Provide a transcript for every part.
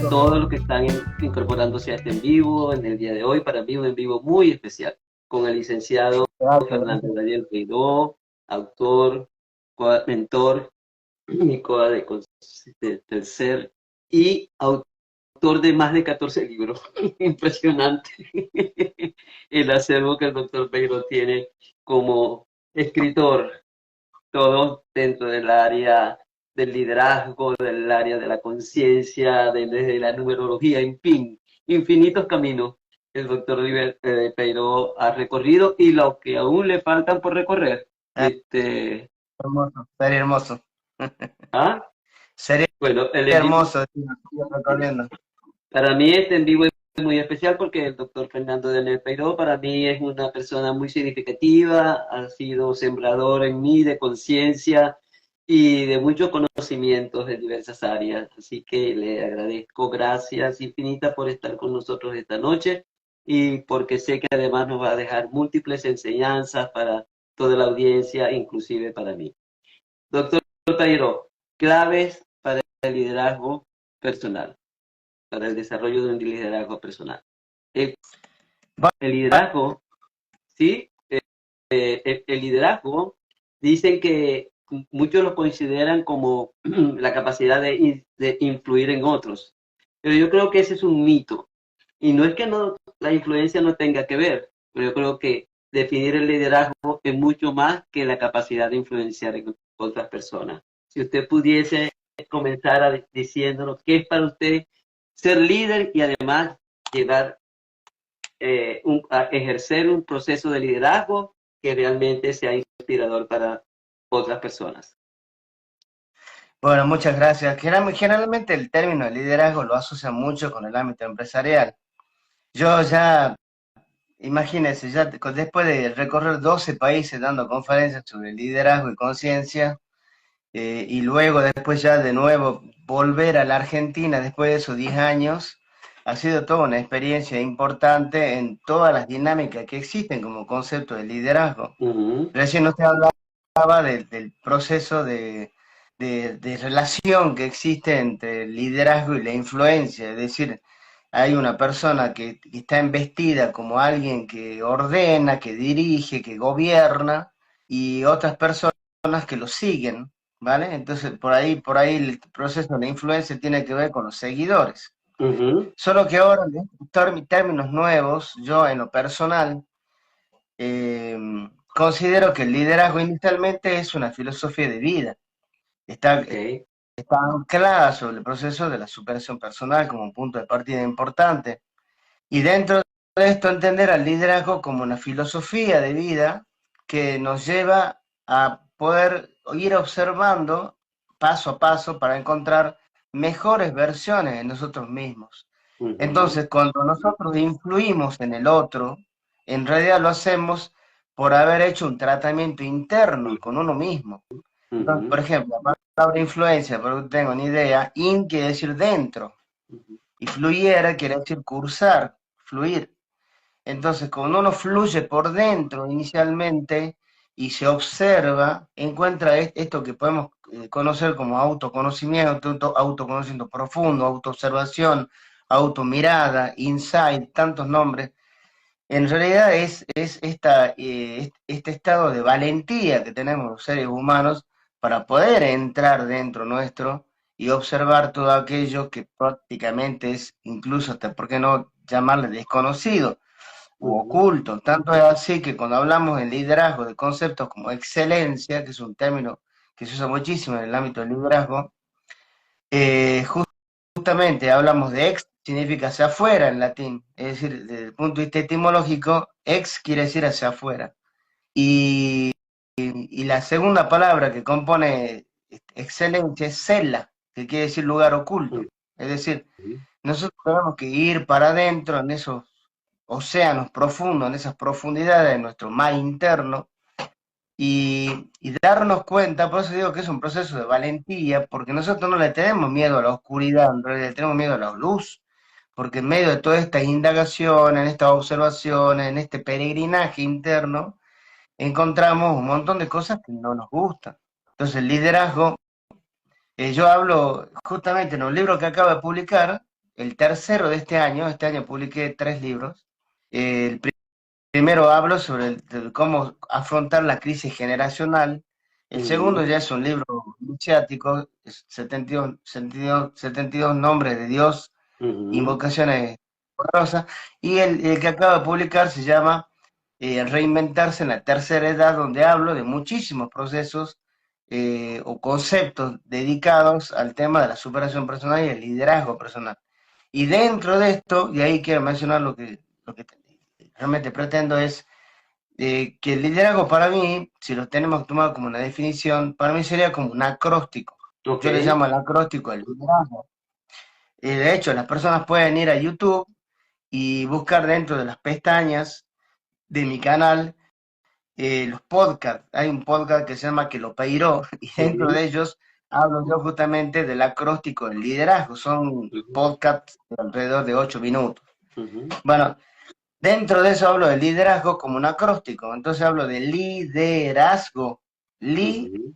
todos los que están incorporándose a este en vivo en el día de hoy. Para mí un en vivo muy especial con el licenciado Gracias, Fernando gracias. Daniel Peiró, autor, mentor y coa de tercer y autor de más de 14 libros. Impresionante el acervo que el doctor Peiró tiene como escritor, todo dentro del área del liderazgo, del área de la conciencia, de la numerología, en fin, infinitos caminos el doctor Peiró ha recorrido y los que aún le faltan por recorrer. Ah, Este, hermoso, sería hermoso. ¿ah? Sería Bueno, el en vivo, hermoso, sí, sigo recorriendo. para mí este en vivo es muy especial porque el doctor Fernando de Peiró para mí es una persona muy significativa, ha sido sembrador en mí de conciencia y de muchos conocimientos de diversas áreas. Así que le agradezco, gracias infinitas por estar con nosotros esta noche y porque sé que además nos va a dejar múltiples enseñanzas para toda la audiencia, inclusive para mí. Doctor Peiró, claves para el liderazgo personal, para el desarrollo de un liderazgo personal. El, Va- el liderazgo, ¿sí? El liderazgo, dicen que muchos lo consideran como la capacidad de influir en otros, pero yo creo que ese es un mito. Y no es que no, la influencia no tenga que ver, pero yo creo que definir el liderazgo es mucho más que la capacidad de influenciar en otras personas. Si usted pudiese comenzar diciéndonos qué es para usted ser líder y además llevar a ejercer un proceso de liderazgo que realmente sea inspirador para otras personas. Bueno, muchas gracias. Generalmente el término de liderazgo lo asocia mucho con el ámbito empresarial. Yo ya, imagínense, ya después de recorrer 12 países dando conferencias sobre liderazgo y conciencia, y luego después ya de nuevo volver a la Argentina después de esos 10 años, ha sido toda una experiencia importante en todas las dinámicas que existen como concepto de liderazgo. Recién usted hablaba del proceso de relación que existe entre el liderazgo y la influencia, es decir, hay una persona que está investida como alguien que ordena, que dirige, que gobierna, y otras personas que lo siguen, ¿vale? Entonces, por ahí el proceso de la influencia tiene que ver con los seguidores. Solo que ahora, en términos nuevos, yo en lo personal, eh, considero que el liderazgo inicialmente es una filosofía de vida. Está, Ok. está anclada sobre el proceso de la superación personal como un punto de partida importante. Y dentro de esto entender al liderazgo como una filosofía de vida que nos lleva a poder ir observando paso a paso para encontrar mejores versiones de nosotros mismos. Entonces, cuando nosotros influimos en el otro, en realidad lo hacemos por haber hecho un tratamiento interno con uno mismo. Entonces, por ejemplo, la palabra influencia, para que no tengo ni idea, in quiere decir dentro, y fluyera quiere decir cursar, fluir. Entonces, cuando uno fluye por dentro inicialmente y se observa, encuentra esto que podemos conocer como autoconocimiento, autoconocimiento profundo, autoobservación, automirada, insight, tantos nombres. En realidad es este estado de valentía que tenemos los seres humanos para poder entrar dentro nuestro y observar todo aquello que prácticamente es incluso hasta, ¿por qué no llamarle desconocido u oculto? Tanto es así que cuando hablamos de liderazgo, de conceptos como excelencia, que es un término que se usa muchísimo en el ámbito del liderazgo, eh, justamente hablamos de ex, significa hacia afuera en latín, es decir, desde el punto de vista etimológico, ex quiere decir hacia afuera. Y, y la segunda palabra que compone excelencia es cela, que quiere decir lugar oculto. Es decir, nosotros tenemos que ir para adentro en esos océanos profundos, en esas profundidades de nuestro mar interno, y darnos cuenta, por eso digo que es un proceso de valentía, porque nosotros no le tenemos miedo a la oscuridad, en realidad le tenemos miedo a la luz, porque en medio de todas estas indagaciones, en estas observaciones, en este peregrinaje interno, encontramos un montón de cosas que no nos gustan. Entonces el liderazgo, yo hablo justamente en un libro que acabo de publicar, el tercero de este año publiqué 3 libros. El primero hablo sobre cómo afrontar la crisis generacional. El segundo ya es un libro iniciático, 72 nombres de Dios, invocaciones poderosas. Y el que acabo de publicar se llama Reinventarse en la tercera edad, donde hablo de muchísimos procesos o conceptos dedicados al tema de la superación personal y el liderazgo personal. Y dentro de esto, y ahí quiero mencionar lo que realmente pretendo es que el liderazgo para mí, si lo tenemos tomado como una definición, para mí sería como un acróstico. Ok. Yo le llamo el acróstico del liderazgo. De hecho, las personas pueden ir a YouTube y buscar dentro de las pestañas de mi canal los podcasts. Hay un podcast que se llama Que lo peiró, y dentro de ellos hablo yo justamente del acróstico del liderazgo. Son podcasts de alrededor de 8 minutos. Bueno, dentro de eso hablo del liderazgo como un acróstico. Entonces hablo de liderazgo.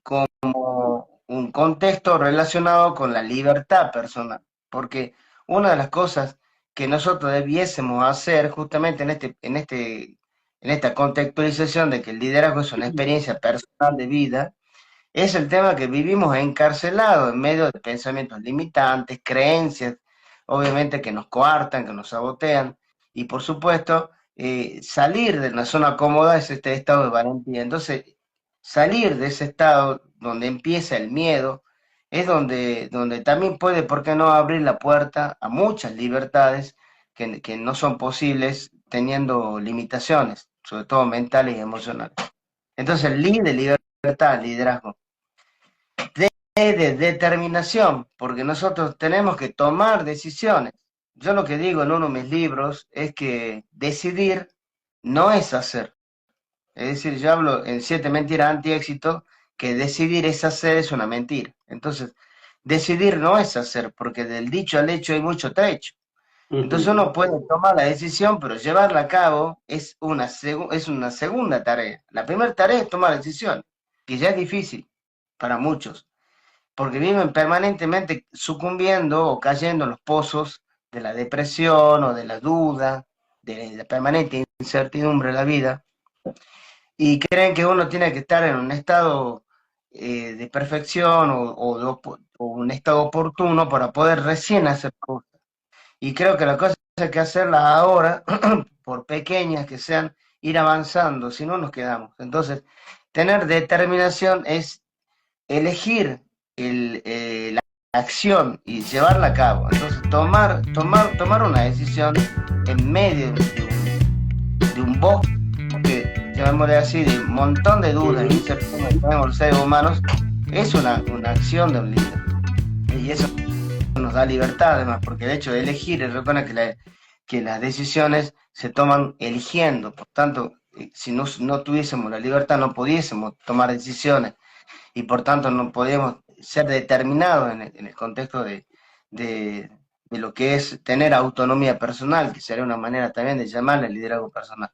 Como un contexto relacionado con la libertad personal. Porque una de las cosas que nosotros debiésemos hacer justamente en esta contextualización de que el liderazgo es una experiencia personal de vida, es el tema que vivimos encarcelados en medio de pensamientos limitantes, creencias, obviamente que nos coartan, que nos sabotean, y por supuesto, salir de la zona cómoda es este estado de valentía. Entonces, salir de ese estado donde empieza el miedo, es donde también puede, ¿por qué no?, abrir la puerta a muchas libertades que no son posibles teniendo limitaciones, sobre todo mentales y emocionales. Entonces, el de libertad, liderazgo de determinación, porque nosotros tenemos que tomar decisiones. Yo lo que digo en uno de mis libros es que decidir no es hacer. Es decir, yo hablo en 7 mentiras anti-éxito, que decidir es hacer es una mentira. Entonces, decidir no es hacer, porque del dicho al hecho hay mucho trecho. Entonces uno puede tomar la decisión, pero llevarla a cabo es una segunda tarea. La primera tarea es tomar la decisión, que ya es difícil para muchos, porque viven permanentemente sucumbiendo o cayendo en los pozos de la depresión o de la duda, de la permanente incertidumbre de la vida, y creen que uno tiene que estar en un estado de perfección o un estado oportuno para poder recién hacer cosas. Y creo que la cosa hay que hacerlas ahora, por pequeñas que sean, ir avanzando, si no nos quedamos. Entonces, tener determinación es elegir la acción y llevarla a cabo. Entonces, tomar una decisión en medio de un bosque, llamémosle así, de un montón de dudas y incertidumbres que tenemos los seres humanos, es una acción de un líder. Y eso nos da libertad, además, porque el hecho de elegir, recuerda que las decisiones se toman eligiendo. Por tanto, si no tuviésemos la libertad, no pudiésemos tomar decisiones, y por tanto no podíamos ser determinados en el contexto de lo que es tener autonomía personal, que sería una manera también de llamarle liderazgo personal.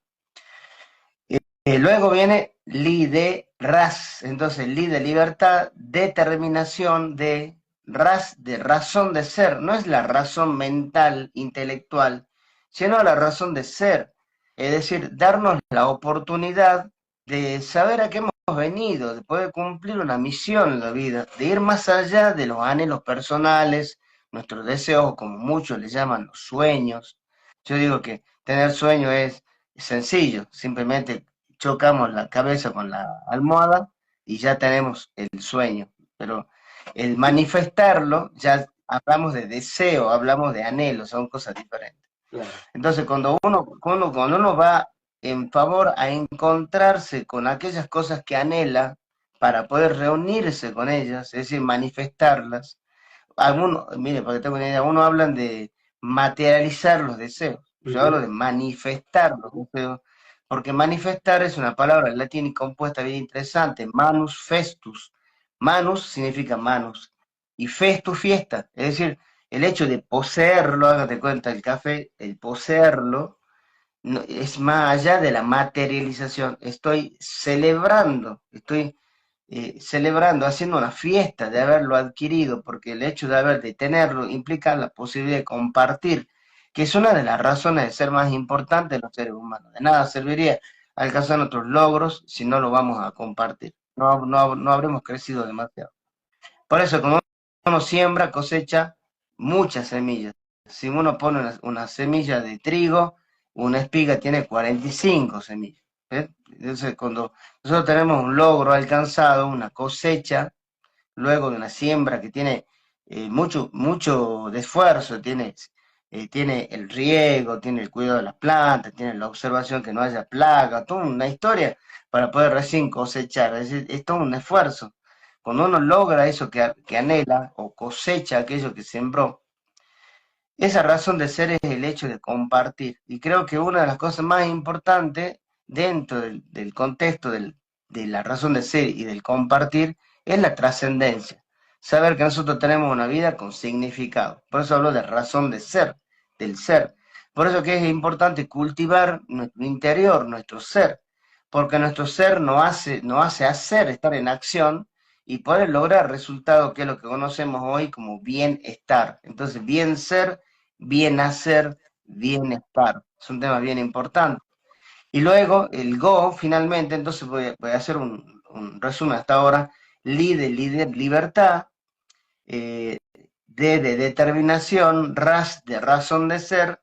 Luego viene lideraz, entonces de libertad, determinación de razón de ser. No es la razón mental, intelectual, sino la razón de ser. Es decir, darnos la oportunidad de saber a qué hemos venido, de poder cumplir una misión en la vida, de ir más allá de los anhelos personales, nuestros deseos, como muchos le llaman los sueños. Yo digo que tener sueño es sencillo, simplemente chocamos la cabeza con la almohada y ya tenemos el sueño. Pero el manifestarlo, ya hablamos de deseo, hablamos de anhelo, son cosas diferentes. Claro. Entonces, cuando uno va en favor a encontrarse con aquellas cosas que anhela para poder reunirse con ellas, es decir, manifestarlas, mire, porque tengo una idea, uno hablan de materializar los deseos, yo hablo de manifestar los deseos, porque manifestar es una palabra latina y compuesta bien interesante, manus festus. Manus significa manos, y festus, fiesta, es decir, el hecho de poseerlo, hágate cuenta, el café, el poseerlo, no, es más allá de la materialización, estoy celebrando, estoy celebrando, haciendo una fiesta de haberlo adquirido, porque el hecho de tenerlo implica la posibilidad de compartir, que es una de las razones de ser más importantes de los seres humanos. De nada serviría alcanzar nuestros logros si no lo vamos a compartir. No habremos crecido demasiado. Por eso, cuando uno siembra, cosecha muchas semillas. Si uno pone una semilla de trigo, una espiga tiene 45 semillas. ¿Ves? Entonces, cuando nosotros tenemos un logro alcanzado, una cosecha, luego de una siembra que tiene mucho de esfuerzo, tiene el riego, tiene el cuidado de las plantas, tiene la observación que no haya plaga, toda una historia para poder recién cosechar. Es decir, es todo un esfuerzo. Cuando uno logra eso que anhela o cosecha aquello que sembró, esa razón de ser es el hecho de compartir. Y creo que una de las cosas más importantes dentro del contexto de la razón de ser y del compartir es la trascendencia. Saber que nosotros tenemos una vida con significado. Por eso hablo de razón de ser, del ser. Por eso que es importante cultivar nuestro interior, nuestro ser, porque nuestro ser nos hace hacer, estar en acción y poder lograr resultados que es lo que conocemos hoy como bienestar. Entonces, bien ser, bien hacer, bienestar. Es un tema bien importante. Y luego el Go, finalmente, entonces voy a hacer un resumen hasta ahora. Líder, libertad, de determinación, de razón de ser,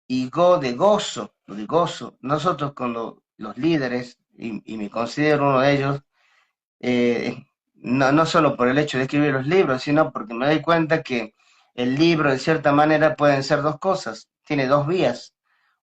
y Go de gozo, de gozo. Nosotros cuando los líderes, y me considero uno de ellos, no solo por el hecho de escribir los libros, sino porque me doy cuenta que el libro, de cierta manera, pueden ser dos cosas. Tiene dos vías.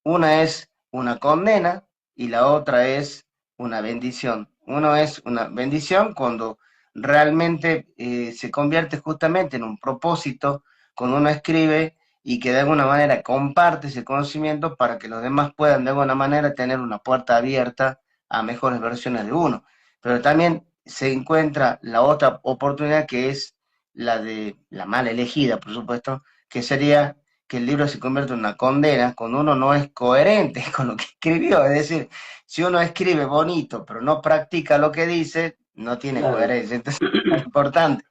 Una es una condena y la otra es una bendición. Uno es una bendición cuando realmente se convierte justamente en un propósito, cuando uno escribe y que de alguna manera comparte ese conocimiento para que los demás puedan de alguna manera tener una puerta abierta a mejores versiones de uno. Pero también se encuentra la otra oportunidad que es la de la mal elegida, por supuesto, que sería que el libro se convierte en una condena cuando uno no es coherente con lo que escribió. Es decir, si uno escribe bonito pero no practica lo que dice, no tiene Claro. coherencia. Entonces es importante.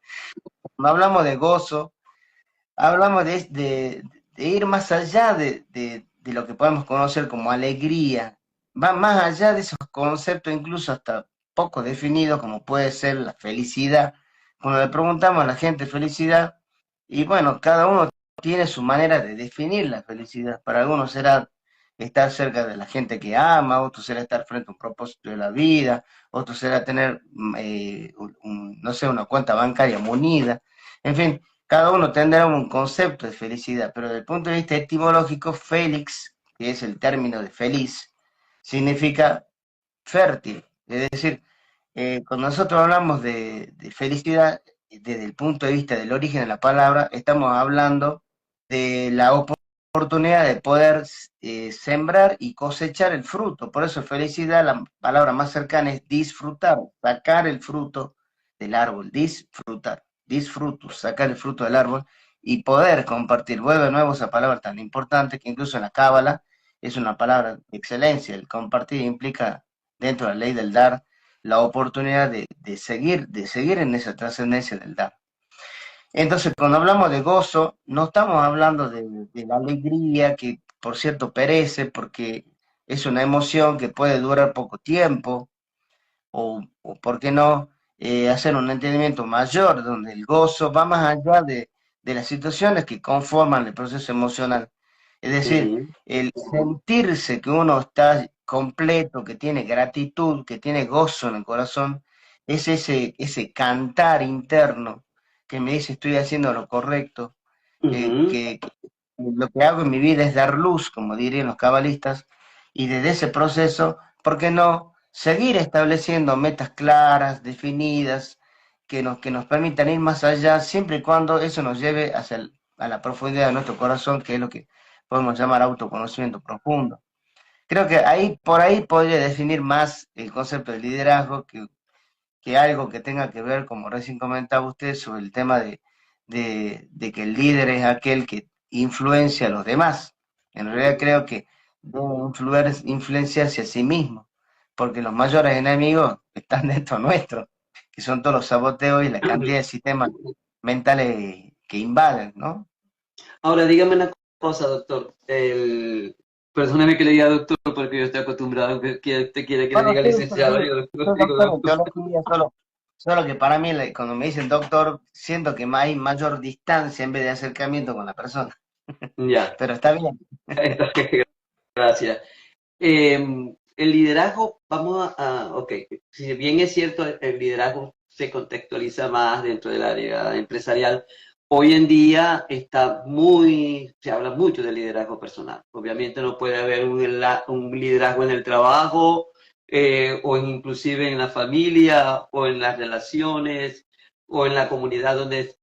Cuando hablamos de gozo, hablamos de ir más allá de lo que podemos conocer como alegría, va más allá de esos conceptos incluso hasta poco definidos como puede ser la felicidad. Cuando le preguntamos a la gente felicidad, y bueno, cada uno tiene su manera de definir la felicidad. Para algunos será estar cerca de la gente que ama, otros será estar frente a un propósito de la vida, otros será tener, no sé, una cuenta bancaria munida. En fin, cada uno tendrá un concepto de felicidad, pero desde el punto de vista etimológico, Félix, que es el término de feliz, significa fértil. Es decir, cuando nosotros hablamos de felicidad, desde el punto de vista del origen de la palabra, estamos hablando de la oportunidad de poder sembrar y cosechar el fruto. Por eso felicidad, la palabra más cercana es disfrutar, sacar el fruto del árbol, disfrutar, disfrutos, sacar el fruto del árbol y poder compartir. Vuelve de nuevo esa palabra tan importante que incluso en la Cábala es una palabra de excelencia. El compartir implica, dentro de la ley del dar, la oportunidad de seguir en esa trascendencia del dar. Entonces, cuando hablamos de gozo, no estamos hablando de la alegría que, por cierto, perece porque es una emoción que puede durar poco tiempo, o por qué no, hacer un entendimiento mayor, donde el gozo va más allá de las situaciones que conforman el proceso emocional. Es decir, Ujú. el sentirse que uno está completo, que tiene gratitud, que tiene gozo en el corazón, es ese cantar interno que me dice estoy haciendo lo correcto, Ujú. que lo que hago en mi vida es dar luz, como dirían los cabalistas, y desde ese proceso, ¿por qué no seguir estableciendo metas claras, definidas, que nos permitan ir más allá, siempre y cuando eso nos lleve a la profundidad de nuestro corazón, que es lo que podemos llamar autoconocimiento profundo? Creo que por ahí podría definir más el concepto de liderazgo que algo que tenga que ver, como recién comentaba usted, sobre el tema de que el líder es aquel que influencia a los demás. En realidad creo que debe influenciarse a sí mismo, porque los mayores enemigos están dentro nuestro. que son todos los saboteos y la cantidad de sistemas mentales que invaden, ¿no? Ahora, dígame una cosa, doctor. Perdóneme que le diga doctor porque yo estoy acostumbrado a que usted quiere que le Bueno, diga sí, licenciado. sí, Yo soy digo doctor en doctor. teología, solo que para mí, cuando me dicen doctor, siento que hay mayor distancia en vez de acercamiento con la persona. Ya, Pero está bien. gracias. El liderazgo, ok, si bien es cierto, el liderazgo se contextualiza más dentro del área empresarial, hoy en día se habla mucho del liderazgo personal. Obviamente no puede haber un liderazgo en el trabajo, inclusive en la familia, o en las relaciones, o en la comunidad donde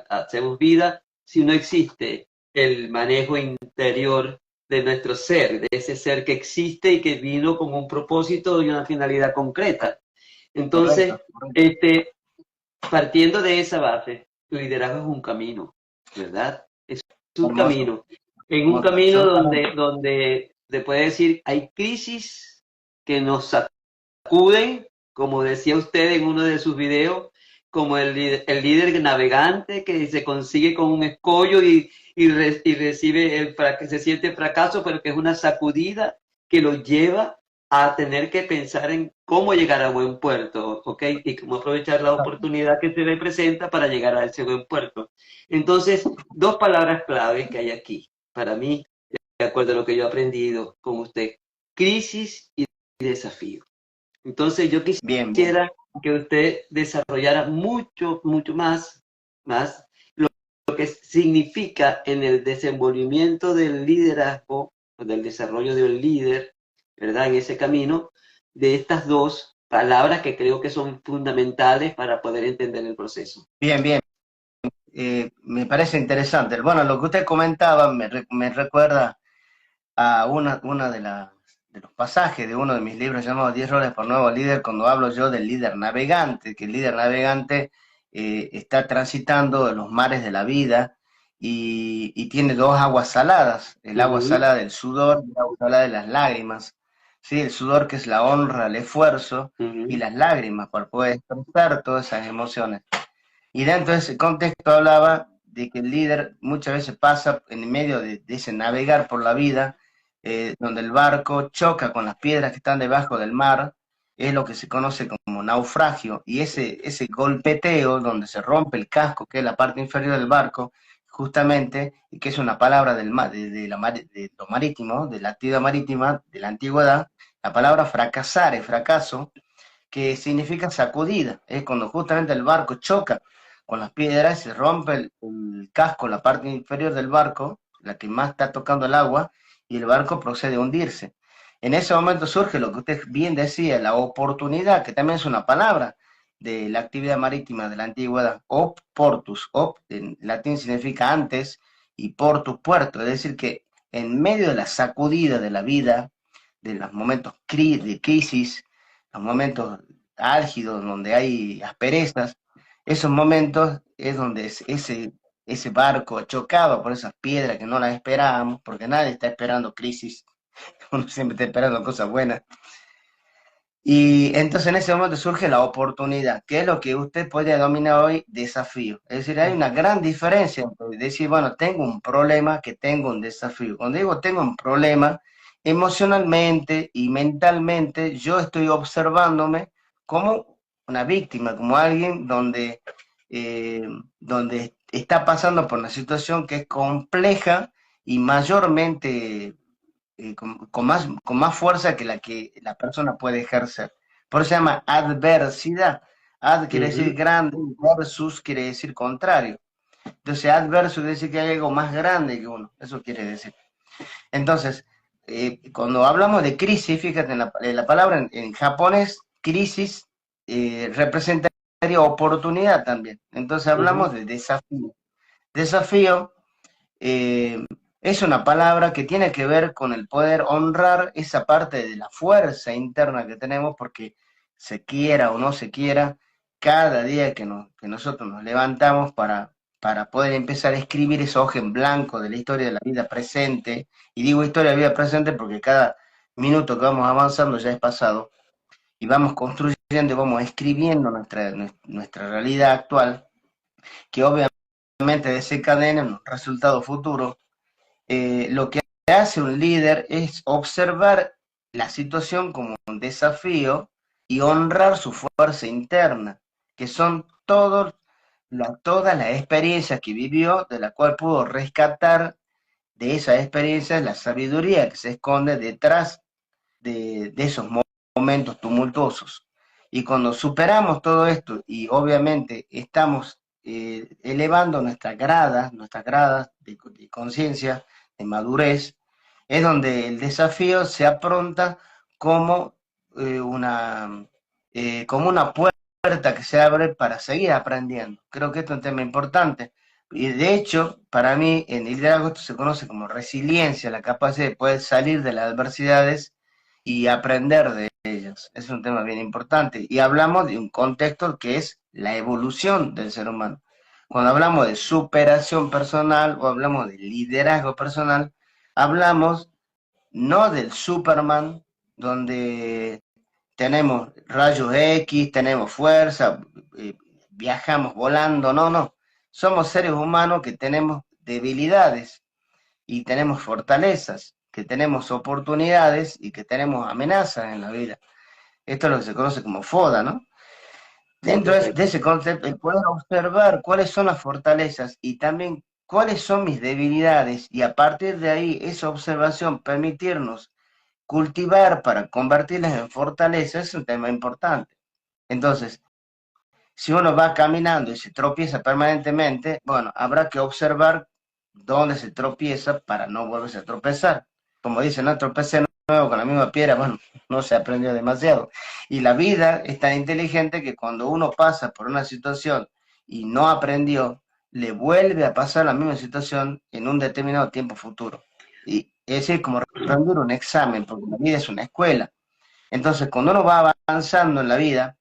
hacemos vida, si no existe el manejo interior de nuestro ser, de ese ser que existe y que vino con un propósito y una finalidad concreta. Entonces, Correcto, correcto. partiendo de esa base, el liderazgo es un camino, ¿verdad? Es un Hermoso, camino. En un hermoso, camino absolutamente. donde se puede decir, hay crisis que nos sacuden, como decía usted en uno de sus videos, como el líder navegante que se consigue con un escollo y recibe que se siente fracaso, pero que es una sacudida que lo lleva a tener que pensar en cómo llegar a buen puerto, ¿ok? Y cómo aprovechar la oportunidad que se le presenta para llegar a ese buen puerto. Entonces, dos palabras clave que hay aquí, para mí, de acuerdo a lo que yo he aprendido con usted, crisis y desafío. Entonces yo Bien, bien. quisiera que usted desarrollara mucho más lo que significa en el desenvolvimiento del liderazgo, del desarrollo de un líder, ¿verdad? En ese camino, de estas dos palabras que creo que son fundamentales para poder entender el proceso. Bien, bien. Me parece interesante. Bueno, lo que usted comentaba me recuerda a una de los pasajes de uno de mis libros llamado 10 roles por nuevo líder, cuando hablo yo del líder navegante, que el líder navegante está transitando los mares de la vida y tiene dos aguas saladas, el agua Ujú, salada del sudor y el agua salada de las lágrimas. ¿Sí? El sudor que es la honra, el esfuerzo, y ujú, las lágrimas para poder expresar todas esas emociones. Y dentro de ese contexto hablaba de que el líder muchas veces pasa en medio de ese navegar por la vida, donde el barco choca con las piedras que están debajo del mar, es lo que se conoce como naufragio, y ese golpeteo donde se rompe el casco, que es la parte inferior del barco, justamente, y que es una palabra de lo marítimo, de la actividad marítima de la antigüedad, la palabra fracasar es fracaso, que significa sacudida, es cuando justamente el barco choca con las piedras, se rompe el casco, la parte inferior del barco, la que más está tocando el agua, y el barco procede a hundirse. En ese momento surge lo que usted bien decía, la oportunidad, que también es una palabra de la actividad marítima de la antigüedad, op portus, op en latín significa antes, y portus puerto, es decir, que en medio de la sacudida de la vida, de los momentos de crisis, los momentos álgidos donde hay asperezas, esos momentos es donde ese barco chocado por esas piedras que no las esperábamos, porque nadie está esperando crisis, uno siempre está esperando cosas buenas. Y entonces en ese momento surge la oportunidad, que es lo que usted puede denominar hoy desafío. Es decir, hay una gran diferencia entre decir, bueno, tengo un problema, que tengo un desafío. Cuando digo tengo un problema, emocionalmente y mentalmente yo estoy observándome como una víctima, como alguien eh, donde está pasando por una situación que es compleja y mayormente con más fuerza que la persona puede ejercer. Por eso se llama adversidad. Ad quiere decir ujú. grande, versus quiere decir contrario. Entonces, adverso quiere decir que hay algo más grande que uno. Eso quiere decir. Entonces, cuando hablamos de crisis, fíjate en la palabra en japonés, crisis representaría oportunidad también. Entonces, Ujú, hablamos de desafío. Desafío es una palabra que tiene que ver con el poder honrar esa parte de la fuerza interna que tenemos, porque se quiera o no se quiera, cada día que nosotros nos levantamos para poder empezar a escribir esa hoja en blanco de la historia de la vida presente, y digo historia de la vida presente porque cada minuto que vamos avanzando ya es pasado, y vamos construyendo y vamos escribiendo nuestra realidad actual, que obviamente desencadena en un resultado futuro. Lo que hace un líder es observar la situación como un desafío y honrar su fuerza interna, que son todas las experiencias que vivió, de la cual pudo rescatar de esas experiencias la sabiduría que se esconde detrás de esos momentos tumultuosos. Y cuando superamos todo esto y obviamente estamos elevando nuestras gradas de conciencia, de madurez, es donde el desafío se apronta como, como una puerta que se abre para seguir aprendiendo. Creo que esto es un tema importante. Y de hecho, para mí, en el liderazgo esto se conoce como resiliencia, la capacidad de poder salir de las adversidades y aprender de ellas. Es un tema bien importante. Y hablamos de un contexto que es la evolución del ser humano. Cuando hablamos de superación personal o hablamos de liderazgo personal, hablamos no del Superman, donde tenemos rayos X, tenemos fuerza, viajamos volando, no, no. Somos seres humanos que tenemos debilidades y tenemos fortalezas, que tenemos oportunidades y que tenemos amenazas en la vida. Esto es lo que se conoce como FODA, ¿no? Dentro de Correcto. ese concepto, el poder observar cuáles son las fortalezas y también cuáles son mis debilidades y a partir de ahí esa observación permitirnos cultivar para convertirlas en fortalezas es un tema importante. Entonces, si uno va caminando y se tropieza permanentemente, bueno, habrá que observar dónde se tropieza para no volverse a tropezar. Como dicen, no tropecé de nuevo con la misma piedra, bueno, no se aprendió demasiado. Y la vida es tan inteligente que cuando uno pasa por una situación y no aprendió, le vuelve a pasar la misma situación en un determinado tiempo futuro. Y ese es como rendir un examen, porque la vida es una escuela. Entonces, cuando uno va avanzando en la vida,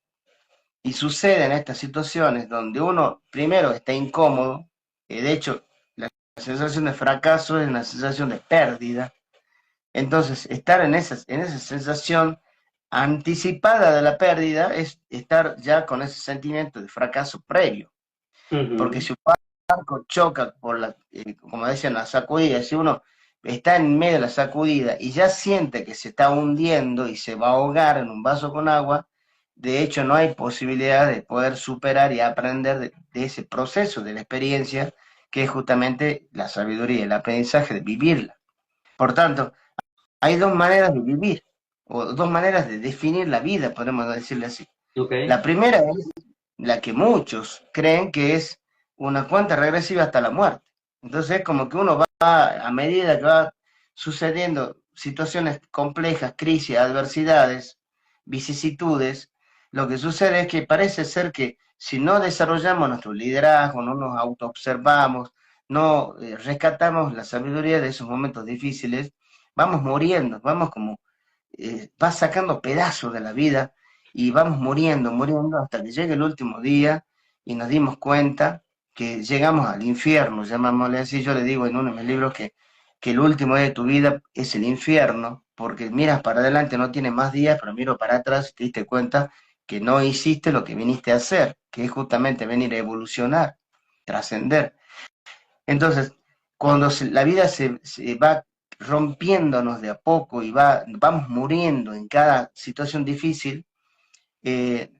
y suceden estas situaciones donde uno primero está incómodo, de hecho la sensación de fracaso es una sensación de pérdida, entonces estar en esa sensación anticipada de la pérdida es estar ya con ese sentimiento de fracaso previo, porque Ujú. si un barco choca por como decían, la sacudida, si uno está en medio de la sacudida y ya siente que se está hundiendo y se va a ahogar en un vaso con agua, de hecho no hay posibilidad de poder superar y aprender de ese proceso, de la experiencia, que es justamente la sabiduría, el aprendizaje de vivirla. Por tanto, hay dos maneras de vivir, o dos maneras de definir la vida, podemos decirle así. Ok. La primera es la que muchos creen que es una cuenta regresiva hasta la muerte. Entonces es como que uno va, a medida que va sucediendo situaciones complejas, crisis, adversidades, vicisitudes, lo que sucede es que parece ser que si no desarrollamos nuestro liderazgo, no nos autoobservamos, no rescatamos la sabiduría de esos momentos difíciles, vamos muriendo, vamos como, va sacando pedazos de la vida y vamos muriendo, muriendo hasta que llegue el último día y nos dimos cuenta que llegamos al infierno, llamámosle así. Yo le digo en uno de mis libros que el último día de tu vida es el infierno, porque miras para adelante, no tiene más días, pero miro para atrás y te diste cuenta que no hiciste lo que viniste a hacer, que es justamente venir a evolucionar, trascender. Entonces, cuando la vida se va rompiéndonos de a poco y vamos muriendo en cada situación difícil, eh,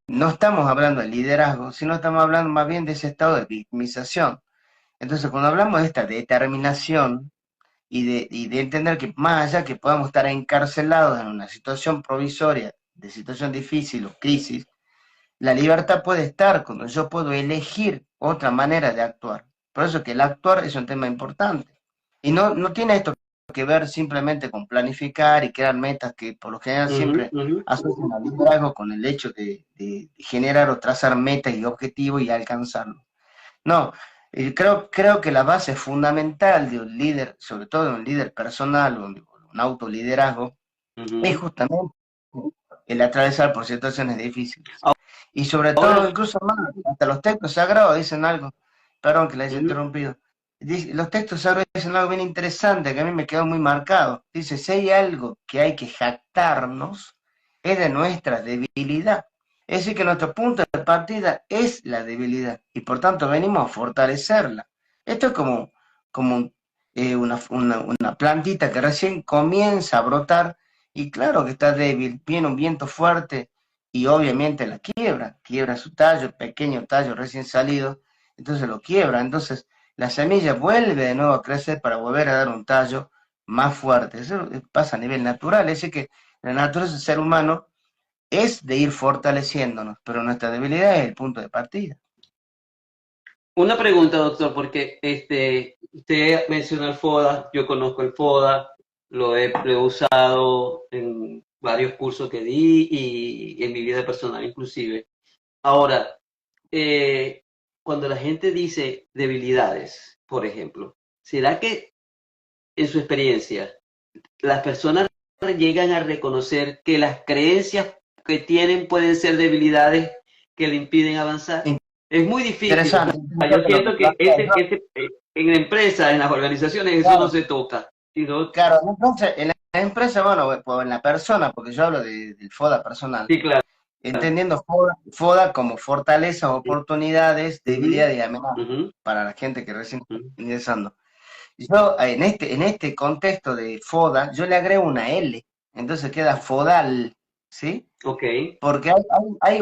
no estamos hablando de liderazgo, sino estamos hablando más bien de ese estado de victimización. Entonces, cuando hablamos de esta determinación y de entender que más allá que podamos estar encarcelados en una situación provisoria, de situación difícil o crisis, la libertad puede estar cuando yo puedo elegir otra manera de actuar. Por eso que el actuar es un tema importante. Y no tiene esto que ver simplemente con planificar y crear metas que por lo general Ujú, siempre ujú. asocian al liderazgo con el hecho de generar o trazar metas y objetivos y alcanzarlos. No, creo que la base fundamental de un líder, sobre todo de un líder personal o un autoliderazgo, es Ujú. justamente el atravesar por situaciones difíciles. Y sobre todo, Ahora, incluso más, hasta los textos sagrados dicen algo, perdón que le haya ujú, interrumpido. Los textos sagrados dicen algo bien interesante que a mí me quedó muy marcado. Dice, si hay algo que hay que jactarnos, es de nuestra debilidad. Es decir, que nuestro punto de partida es la debilidad y por tanto venimos a fortalecerla. Esto es como una plantita que recién comienza a brotar y claro que está débil, viene un viento fuerte y obviamente la quiebra su tallo, pequeño tallo recién salido, entonces lo quiebra, entonces la semilla vuelve de nuevo a crecer para volver a dar un tallo más fuerte. Eso pasa a nivel natural, es decir que la naturaleza del ser humano es de ir fortaleciéndonos, pero nuestra debilidad es el punto de partida. Una pregunta, doctor, porque usted menciona el FODA, yo conozco el FODA, lo he usado en varios cursos que di y en mi vida personal inclusive. Ahora, cuando la gente dice debilidades, por ejemplo, ¿será que en su experiencia las personas llegan a reconocer que las creencias que tienen pueden ser debilidades que le impiden avanzar? Es muy difícil. O Interesante. sea, yo siento que en la empresa, en las organizaciones, eso no Claro, se toca. Sino, claro, entonces en la empresa, bueno, pues en la persona, porque yo hablo del FODA personal, sí, claro. entendiendo FODA como fortalezas, oportunidades, Ujú, debilidad y amenaza ujú, para la gente que recién está ujú. ingresando. Yo en este contexto de FODA, yo le agrego una L, entonces queda FODAL, ¿sí? Ok. Porque hay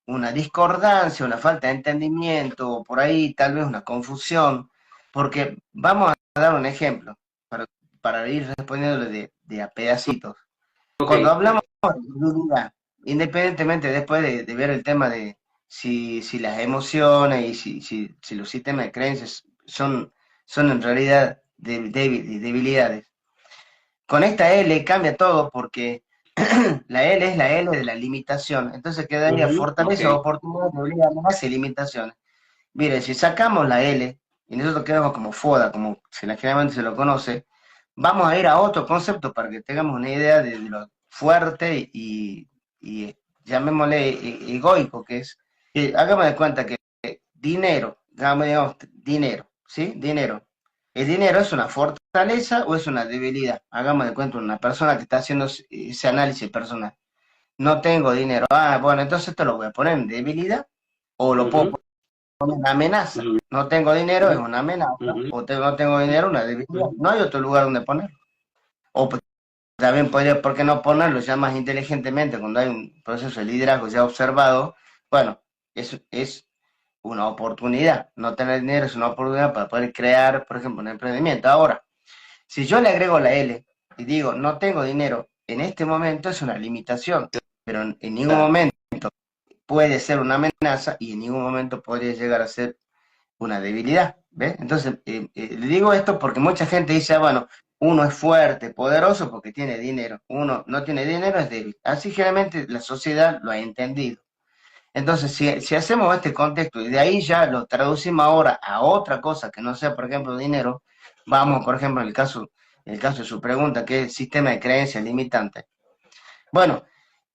una discordancia, una falta de entendimiento, o por ahí tal vez una confusión, porque vamos a dar un ejemplo para ir respondiéndole de a pedacitos. Ok. Cuando hablamos de debilidad, independientemente después de ver el tema de si las emociones y si los sistemas de creencias son en realidad debilidades, con esta L cambia todo porque la L es la L de la limitación. Entonces quedaría Ujú, ok. fortaleza, oportunidad, debilidad, amenaza y limitaciones. Mire, si sacamos la L y nosotros quedamos como FODA, como generalmente se lo conoce, vamos a ir a otro concepto para que tengamos una idea de lo fuerte y llamémosle egoico que es. Hagamos de cuenta que dinero, digamos dinero, ¿sí? Dinero. ¿El dinero es una fortaleza o es una debilidad? Hagamos de cuenta una persona que está haciendo ese análisis personal. No tengo dinero. Ah, bueno, entonces esto lo voy a poner en debilidad o lo puedo Ujú, poner en una amenaza. ujú, No tengo dinero es ujú, una amenaza ujú, o no tengo dinero una debilidad. ujú, No hay otro lugar donde ponerlo. O también podría, ¿por qué no ponerlo ya más inteligentemente cuando hay un proceso de liderazgo ya observado? Bueno, es una oportunidad. No tener dinero es una oportunidad para poder crear, por ejemplo, un emprendimiento. Ahora, si yo le agrego la L y digo, no tengo dinero, en este momento es una limitación, pero en ningún claro. momento puede ser una amenaza y en ningún momento podría llegar a ser una debilidad. ¿Ves? Entonces, le digo esto porque mucha gente dice, ah, bueno, uno es fuerte, poderoso porque tiene dinero. Uno no tiene dinero, es débil. Así generalmente la sociedad lo ha entendido. Entonces, si hacemos este contexto y de ahí ya lo traducimos ahora a otra cosa que no sea, por ejemplo, dinero, vamos, por ejemplo, en el caso de su pregunta, que es el sistema de creencias limitantes. Bueno,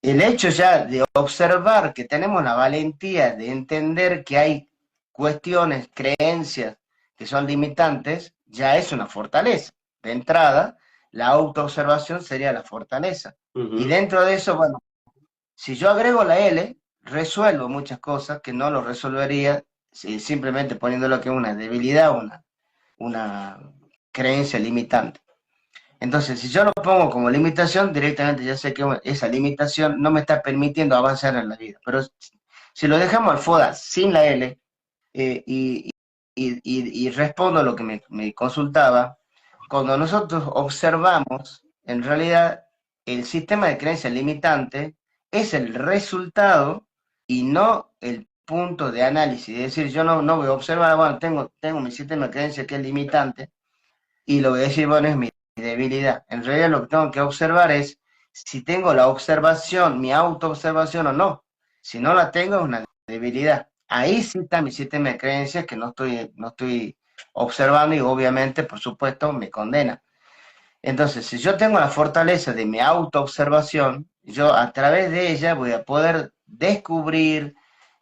el hecho ya de observar que tenemos la valentía de entender que hay cuestiones, creencias que son limitantes, ya es una fortaleza. De entrada, la autoobservación sería la fortaleza. Y Ujú, dentro de eso, bueno, si yo agrego la L, resuelvo muchas cosas que no lo resolvería simplemente poniéndolo que es una debilidad o una creencia limitante. Entonces, si yo lo pongo como limitación, directamente ya sé que esa limitación no me está permitiendo avanzar en la vida. Pero si lo dejamos al FODA sin la L y respondo a lo que me consultaba, cuando nosotros observamos, en realidad el sistema de creencias limitante es el resultado y no el punto de análisis. Es decir, yo no voy a observar, bueno, tengo mi sistema de creencias que es limitante y lo voy a decir, bueno, es mi debilidad. En realidad lo que tengo que observar es si tengo la observación, mi autoobservación o no. Si no la tengo, es una debilidad. Ahí sí está mi sistema de creencias que no estoy observando y obviamente, por supuesto, me condena. Entonces, si yo tengo la fortaleza de mi autoobservación, yo a través de ella voy a poder descubrir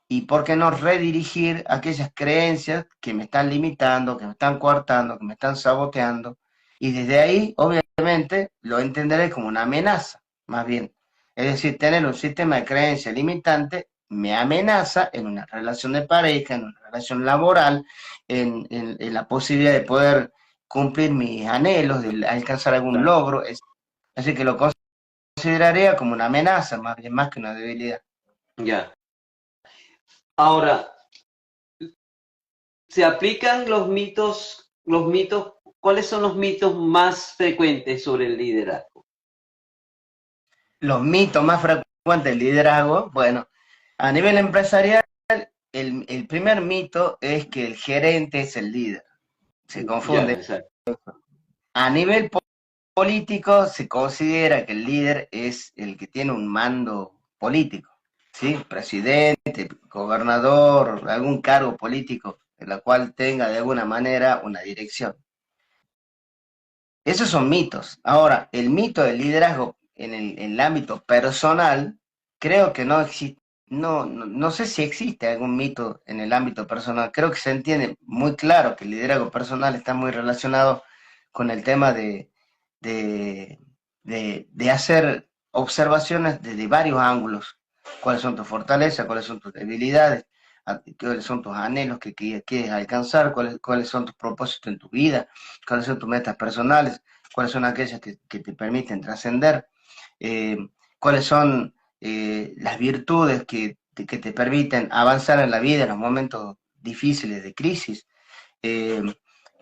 y, ¿por qué no, redirigir aquellas creencias que me están limitando, que me están coartando, que me están saboteando? Y desde ahí, obviamente, lo entenderé como una amenaza, más bien. Es decir, tener un sistema de creencias limitante me amenaza en una relación de pareja, en una relación laboral, en la posibilidad de poder cumplir mis anhelos, de alcanzar algún Claro. logro. Así que lo consideraría como una amenaza, más bien más que una debilidad. Ya. Ahora, se aplican los mitos, ¿cuáles son los mitos más frecuentes sobre el liderazgo? Los mitos más frecuentes del liderazgo, bueno, a nivel empresarial, el primer mito es que el gerente es el líder. Se Ya, confunde. exacto. A nivel político se considera que el líder es el que tiene un mando político, ¿sí? Presidente, gobernador, algún cargo político en la cual tenga de alguna manera una dirección. Esos son mitos. Ahora, el mito del liderazgo en el ámbito personal, creo que no existe, no sé si existe algún mito en el ámbito personal. Creo que se entiende muy claro que el liderazgo personal está muy relacionado con el tema de, de hacer observaciones desde varios ángulos. ¿Cuáles son tus fortalezas? ¿Cuáles son tus debilidades? ¿Cuáles son tus anhelos que quieres alcanzar? ¿Cuáles son tus propósitos en tu vida? ¿Cuáles son tus metas personales? ¿Cuáles son aquellas que te permiten trascender? Eh, ¿Cuáles son las virtudes que te permiten avanzar en la vida en los momentos difíciles de crisis? Eh,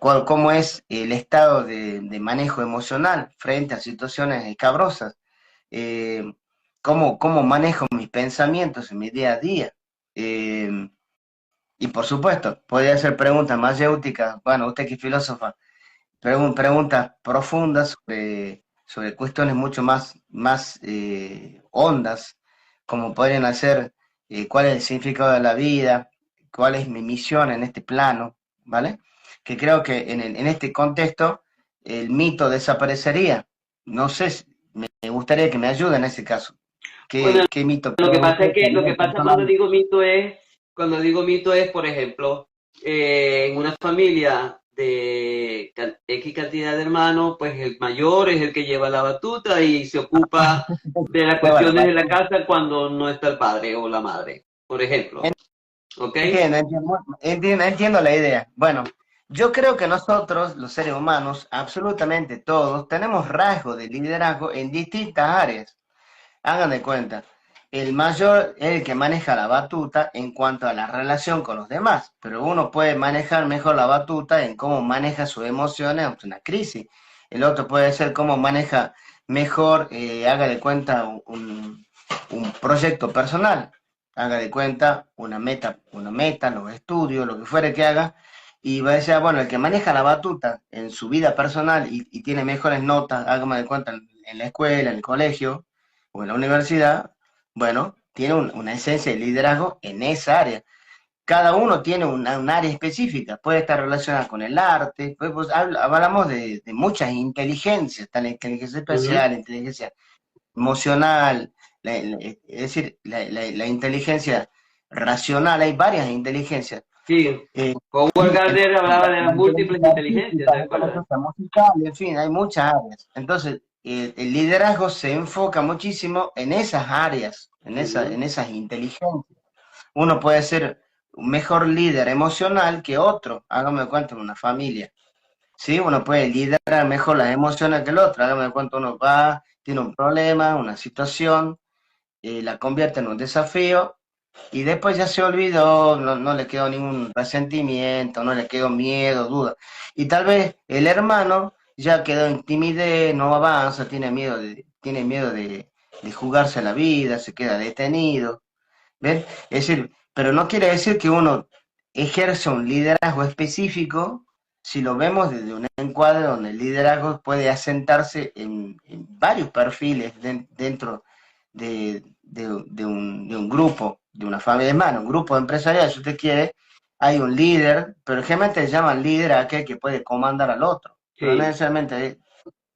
¿Cómo es el estado de manejo emocional frente a situaciones escabrosas? Eh, ¿Cómo manejo mis pensamientos en mi día a día? Eh, y por supuesto, podría hacer preguntas más mayéuticas. Bueno, usted que es filósofa, preguntas profundas sobre cuestiones mucho más hondas, como podrían hacer cuál es el significado de la vida, cuál es mi misión en este plano, ¿vale? Que creo que en este contexto el mito desaparecería. No sé, me gustaría que me ayude en ese caso. Bueno, ¿Qué mito lo cree que pasa usted es que que a lo que nivel pasa cuando personal? digo mito es, por ejemplo, en una familia de X cantidad de hermanos, pues el mayor es el que lleva la batuta y se ocupa de las Lleva la cuestiones de la batuta. casa cuando no está el padre o la madre, por ejemplo. ¿Ok? Entiendo la idea. Bueno, yo creo que nosotros, los seres humanos, absolutamente todos, tenemos rasgos de liderazgo en distintas áreas. Hagan de cuenta, el mayor es el que maneja la batuta en cuanto a la relación con los demás, pero uno puede manejar mejor la batuta en cómo maneja sus emociones ante una crisis. El otro puede ser cómo maneja mejor, haga de cuenta, un proyecto personal. Haga de cuenta una meta, los estudios, lo que fuere que haga, y va a decir, bueno, el que maneja la batuta en su vida personal y tiene mejores notas, hágame de cuenta en la escuela, en el colegio, o en la universidad, bueno, tiene una esencia de liderazgo en esa área. Cada uno tiene un área específica, puede estar relacionada con el arte, pues hablamos de muchas inteligencias, está la inteligencia Ujú. especial, la inteligencia emocional, es decir, la inteligencia racional, hay varias inteligencias. Sí, Eh, Howard Gardner hablaba de las la múltiples inteligencia inteligencias, artística, ¿te la acuerdas? inteligencia musical, en fin, hay muchas áreas. Entonces, el liderazgo se enfoca muchísimo en esas áreas, Ujú, en esas inteligencias. Uno puede ser un mejor líder emocional que otro, hágame de cuenta en una familia. Sí, uno puede liderar mejor las emociones que el otro, hágame de cuenta, uno va, tiene un problema, una situación, la convierte en un desafío y después ya se olvidó, no le quedó ningún resentimiento, no le quedó miedo, duda. Y tal vez el hermano ya quedó en timidez, no avanza, tiene miedo de jugarse la vida, se queda detenido. ¿Ven? Es decir, pero no quiere decir que uno ejerza un liderazgo específico si lo vemos desde un encuadre donde el liderazgo puede asentarse en varios perfiles dentro de un grupo, de una familia de mano, un grupo empresarial, si usted quiere, hay un líder, pero generalmente se llama líder a aquel que puede comandar al otro, pero no sí. necesariamente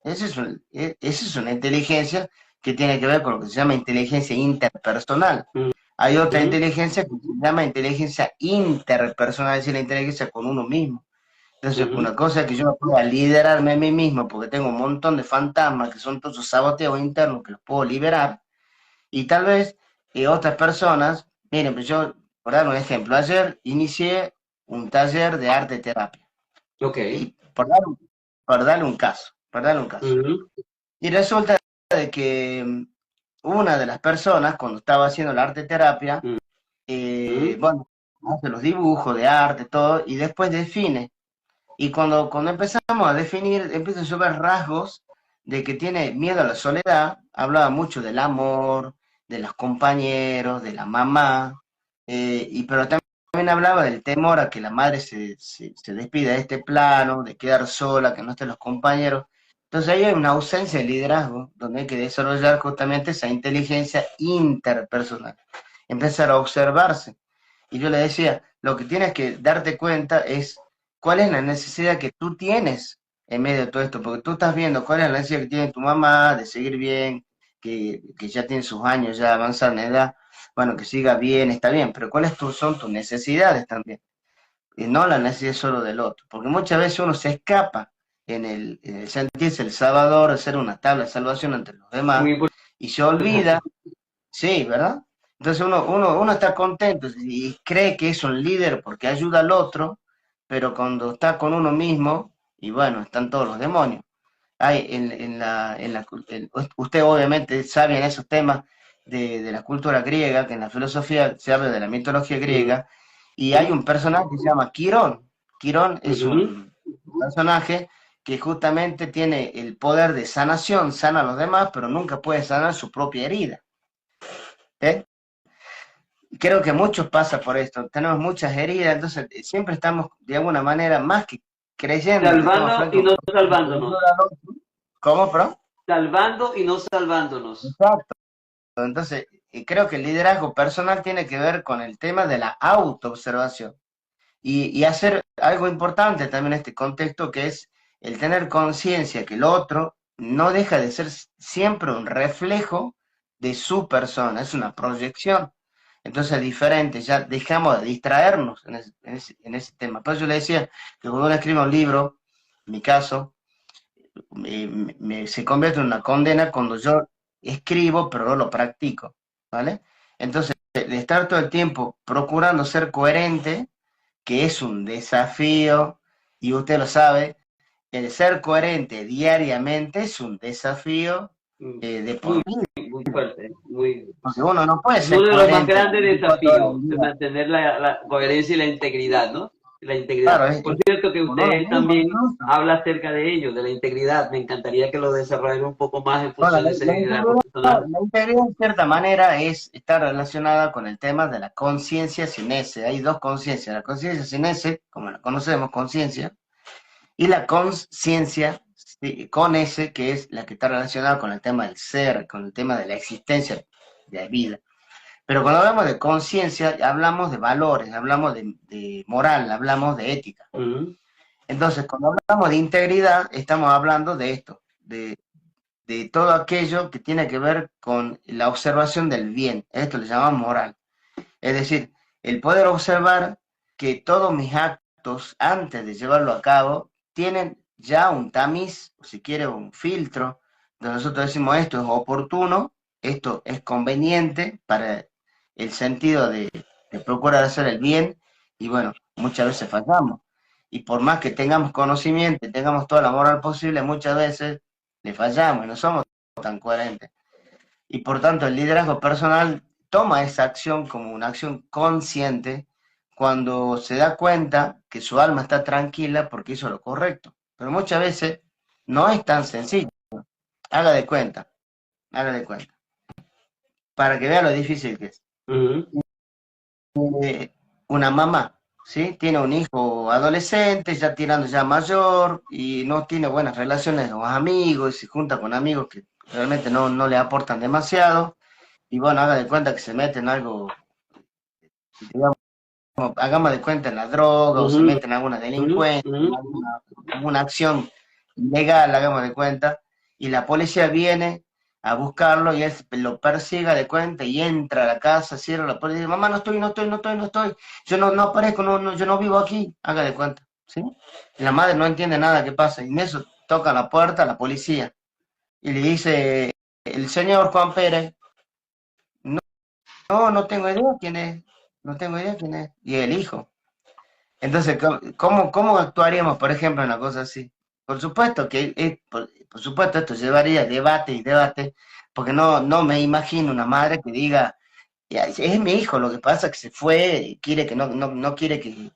esa es una inteligencia que tiene que ver con lo que se llama inteligencia interpersonal. Hay otra Ujú, inteligencia que se llama inteligencia interpersonal, es decir, la inteligencia con uno mismo. Entonces, ujú, una cosa es que yo no pueda liderarme a mí mismo porque tengo un montón de fantasmas que son todos esos saboteos internos que los puedo liberar, Y tal vez otras personas, miren, pues yo, por dar un ejemplo, ayer inicié un taller de arte terapia. Ok. Y por darle un caso. Ujú, Y resulta de que una de las personas, cuando estaba haciendo la arte terapia, ujú. bueno, hace los dibujos de arte, todo, y después define. Y cuando empezamos a definir, empieza a llover rasgos de que tiene miedo a la soledad, hablaba mucho del amor, de los compañeros, de la mamá, pero también hablaba del temor a que la madre se despida de este plano, de quedar sola, que no estén los compañeros. Entonces ahí hay una ausencia de liderazgo, donde hay que desarrollar justamente esa inteligencia interpersonal, empezar a observarse. Y yo le decía, lo que tienes que darte cuenta es cuál es la necesidad que tú tienes en medio de todo esto, porque tú estás viendo cuál es la necesidad que tiene tu mamá de seguir bien, que ya tiene sus años, ya avanzada en edad, bueno, que siga bien, está bien, pero cuáles son tus necesidades también, y no la necesidad solo del otro, porque muchas veces uno se escapa en el sentirse el salvador, de ser una tabla de salvación entre los demás, Muy y se olvida. Sí, ¿verdad? Entonces uno está contento y cree que es un líder porque ayuda al otro, pero cuando está con uno mismo, y bueno, están todos los demonios. Hay usted obviamente sabe en esos temas de la cultura griega, que en la filosofía se habla de la mitología importante. griega, y hay un personaje que se llama Quirón. Quirón es Ujú. un personaje que justamente tiene el poder de sanación, sana a los demás, pero nunca puede sanar su propia herida. ¿Eh? Creo que muchos pasa por esto, tenemos muchas heridas, entonces siempre estamos de alguna manera más que creyendo que estamos Salvando y francos. no salvándonos. ¿Cómo, pro? Salvando y no salvándonos. Exacto. Entonces, creo que el liderazgo personal tiene que ver con el tema de la autoobservación y hacer algo importante también en este contexto, que es el tener conciencia que el otro no deja de ser siempre un reflejo de su persona, es una proyección. Entonces es diferente, ya dejamos de distraernos en ese tema. Por eso yo le decía que cuando uno escribe un libro, en mi caso, se convierte en una condena cuando yo escribo, pero no lo practico, ¿vale? Entonces, de estar todo el tiempo procurando ser coherente, que es un desafío, y usted lo sabe, el ser coherente diariamente es un desafío de por Muy, vida, muy fuerte. Muy, porque uno no puede es ser uno de los más coherente las grandes 24 horas desafíos del de día. mantener la coherencia y la integridad, ¿no? La integridad. Claro, Por cierto, que con uno usted mismo también incluso. habla acerca de ello, de la integridad. Me encantaría que lo desarrollara un poco más en Bueno, función de ese liderazgo personal. la integridad en cierta manera está relacionada con el tema de la conciencia sin ese. Hay dos conciencias, la conciencia sin ese, como la conocemos, conciencia, y la conciencia sí, con ese, que es la que está relacionada con el tema del ser, con el tema de la existencia de la vida. Pero cuando hablamos de conciencia, hablamos de valores, hablamos de moral, hablamos de ética. Ujú. Entonces, cuando hablamos de integridad, estamos hablando de esto, de todo aquello que tiene que ver con la observación del bien. Esto le llamamos moral. Es decir, el poder observar que todos mis actos, antes de llevarlo a cabo, tienen ya un tamiz, o si quiere, un filtro, donde nosotros decimos esto es oportuno, esto es conveniente para el sentido de procurar hacer el bien, y bueno, muchas veces fallamos. Y por más que tengamos conocimiento y tengamos toda la moral posible, muchas veces le fallamos y no somos tan coherentes. Y por tanto, el liderazgo personal toma esa acción como una acción consciente cuando se da cuenta que su alma está tranquila porque hizo lo correcto. Pero muchas veces no es tan sencillo. Haga de cuenta, haga de cuenta, para que vea lo difícil que es. Ujú. Una mamá, ¿sí? Tiene un hijo adolescente, ya tirando ya mayor, y no tiene buenas relaciones con los amigos, y se junta con amigos que realmente no le aportan demasiado, y bueno, haga de cuenta que se mete en algo, digamos, hagamos de cuenta en la droga, o se Ujú. mete en alguna Ujú. delincuencia, Ujú. en alguna acción ilegal, hagamos de cuenta, y la policía viene a buscarlo y él lo persiga de cuenta y entra a la casa, cierra la puerta y dice, mamá, no estoy, no estoy, no estoy, no estoy, yo no aparezco, yo no vivo aquí, haga de cuenta, ¿sí? Y la madre no entiende nada que pasa, y en eso toca la puerta a la policía, y le dice, el señor Juan Pérez, no, no tengo idea quién es, no tengo idea quién es, y el hijo. Entonces, ¿cómo actuaríamos, por ejemplo, en una cosa así? Por supuesto que, por supuesto, esto llevaría debate y debate, porque no me imagino una madre que diga, "Ya, es mi hijo, lo que pasa es que se fue, quiere que no quiere que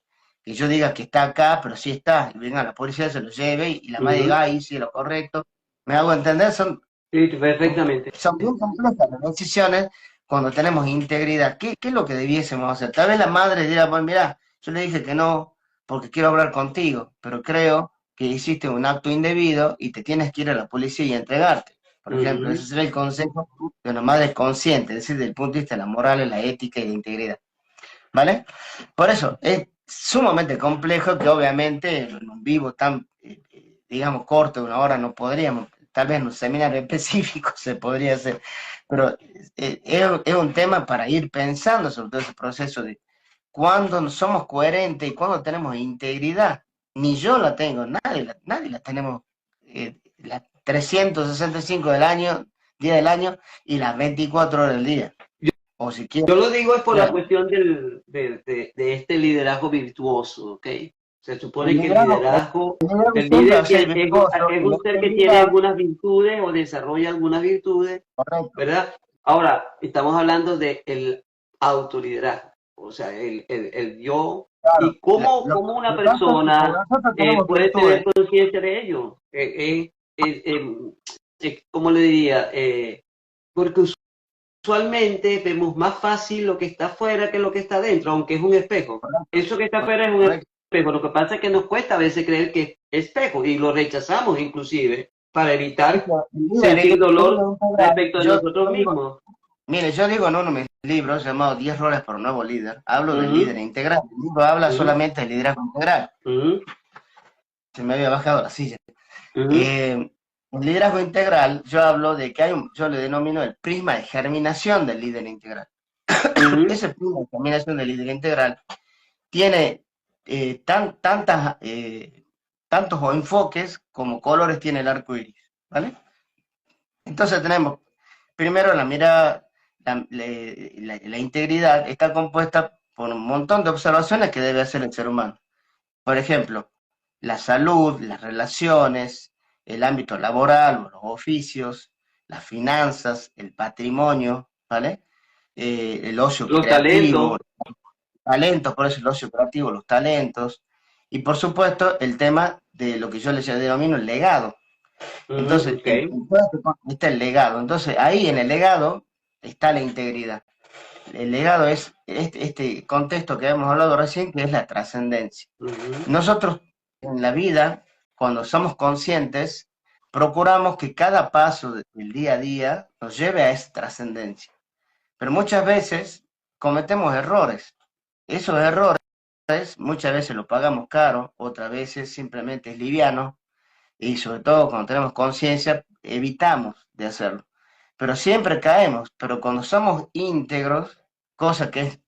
yo diga que está acá, pero sí está, y venga la policía, se lo lleve, y la madre Ujú. diga, ahí sí, lo correcto". ¿Me hago entender? Sí, perfectamente. Son bien complejas las decisiones cuando tenemos integridad. ¿Qué es lo que debiésemos hacer? Tal vez la madre dirá, pues mira, yo le dije que no porque quiero hablar contigo, pero creo que hiciste un acto indebido y te tienes que ir a la policía y entregarte. Por ejemplo, ese Ujú. sería el consejo de una madre consciente, es decir, desde el punto de vista de la moral, la ética y la integridad. ¿Vale? Por eso es sumamente complejo que obviamente en un vivo tan, digamos, corto, de una hora no podríamos, tal vez en un seminario específico se podría hacer, pero es un tema para ir pensando sobre todo ese proceso de cuándo somos coherentes y cuándo tenemos integridad. Ni yo la tengo, nadie la tenemos las 365 del año, día del año y las 24 horas del día. O si quieres, Yo lo digo es por la claro, cuestión de este liderazgo virtuoso, ¿ok? Se el supone que liderazgo, el siempre va líder a ser virtuoso es y la un ser que tiene integridad, algunas virtudes o desarrolla algunas virtudes, correcto. ¿verdad? Ahora, estamos hablando del autoliderazgo, o sea, el yo, Claro, y cómo una lo que pasa es que cuando persona nosotros tenemos puede tener virtudes, conciencia de ello. ¿Cómo le diría? Porque usualmente vemos más fácil lo que está afuera que lo que está dentro, aunque es un espejo. correcto, Eso que está afuera es un correcto. espejo. Lo que pasa es que nos cuesta a veces creer que es espejo y lo rechazamos inclusive para evitar Eso, sentir el dolor líder integral, respecto de nosotros yo digo, mismos. mire, yo digo en uno de mis libros llamado 10 roles para un nuevo líder, hablo del líder Ujú, integral. El libro habla ujú, solamente del liderazgo integral. ujú, Se me había bajado la silla. ujú, Eh, el liderazgo integral, yo hablo de que yo le denomino el prisma de germinación del líder integral. ujú. Ese prisma de germinación del líder integral tiene tantos enfoques como colores tiene el arco iris, ¿vale? Entonces tenemos primero la mirada, la integridad está compuesta por un montón de observaciones que debe hacer el ser humano. Por ejemplo, la salud, las relaciones, el ámbito laboral, los oficios, las finanzas, el patrimonio, ¿vale? El ocio Los creativo, talentos. talentos, por eso el ocio creativo, los talentos, y por supuesto el tema de lo que yo les denomino el legado. Ujú, Entonces, ok. en todo está el legado. Entonces, ahí en el legado está la integridad. El legado es este contexto que hemos hablado recién, que es la trascendencia. Ujú, Nosotros en la vida, cuando somos conscientes, procuramos que cada paso del día a día nos lleve a esa trascendencia. Pero muchas veces cometemos errores. Esos errores muchas veces lo pagamos caro, otras veces simplemente es liviano y sobre todo cuando tenemos conciencia evitamos de hacerlo. Pero siempre caemos, pero cuando somos íntegros, cosa que es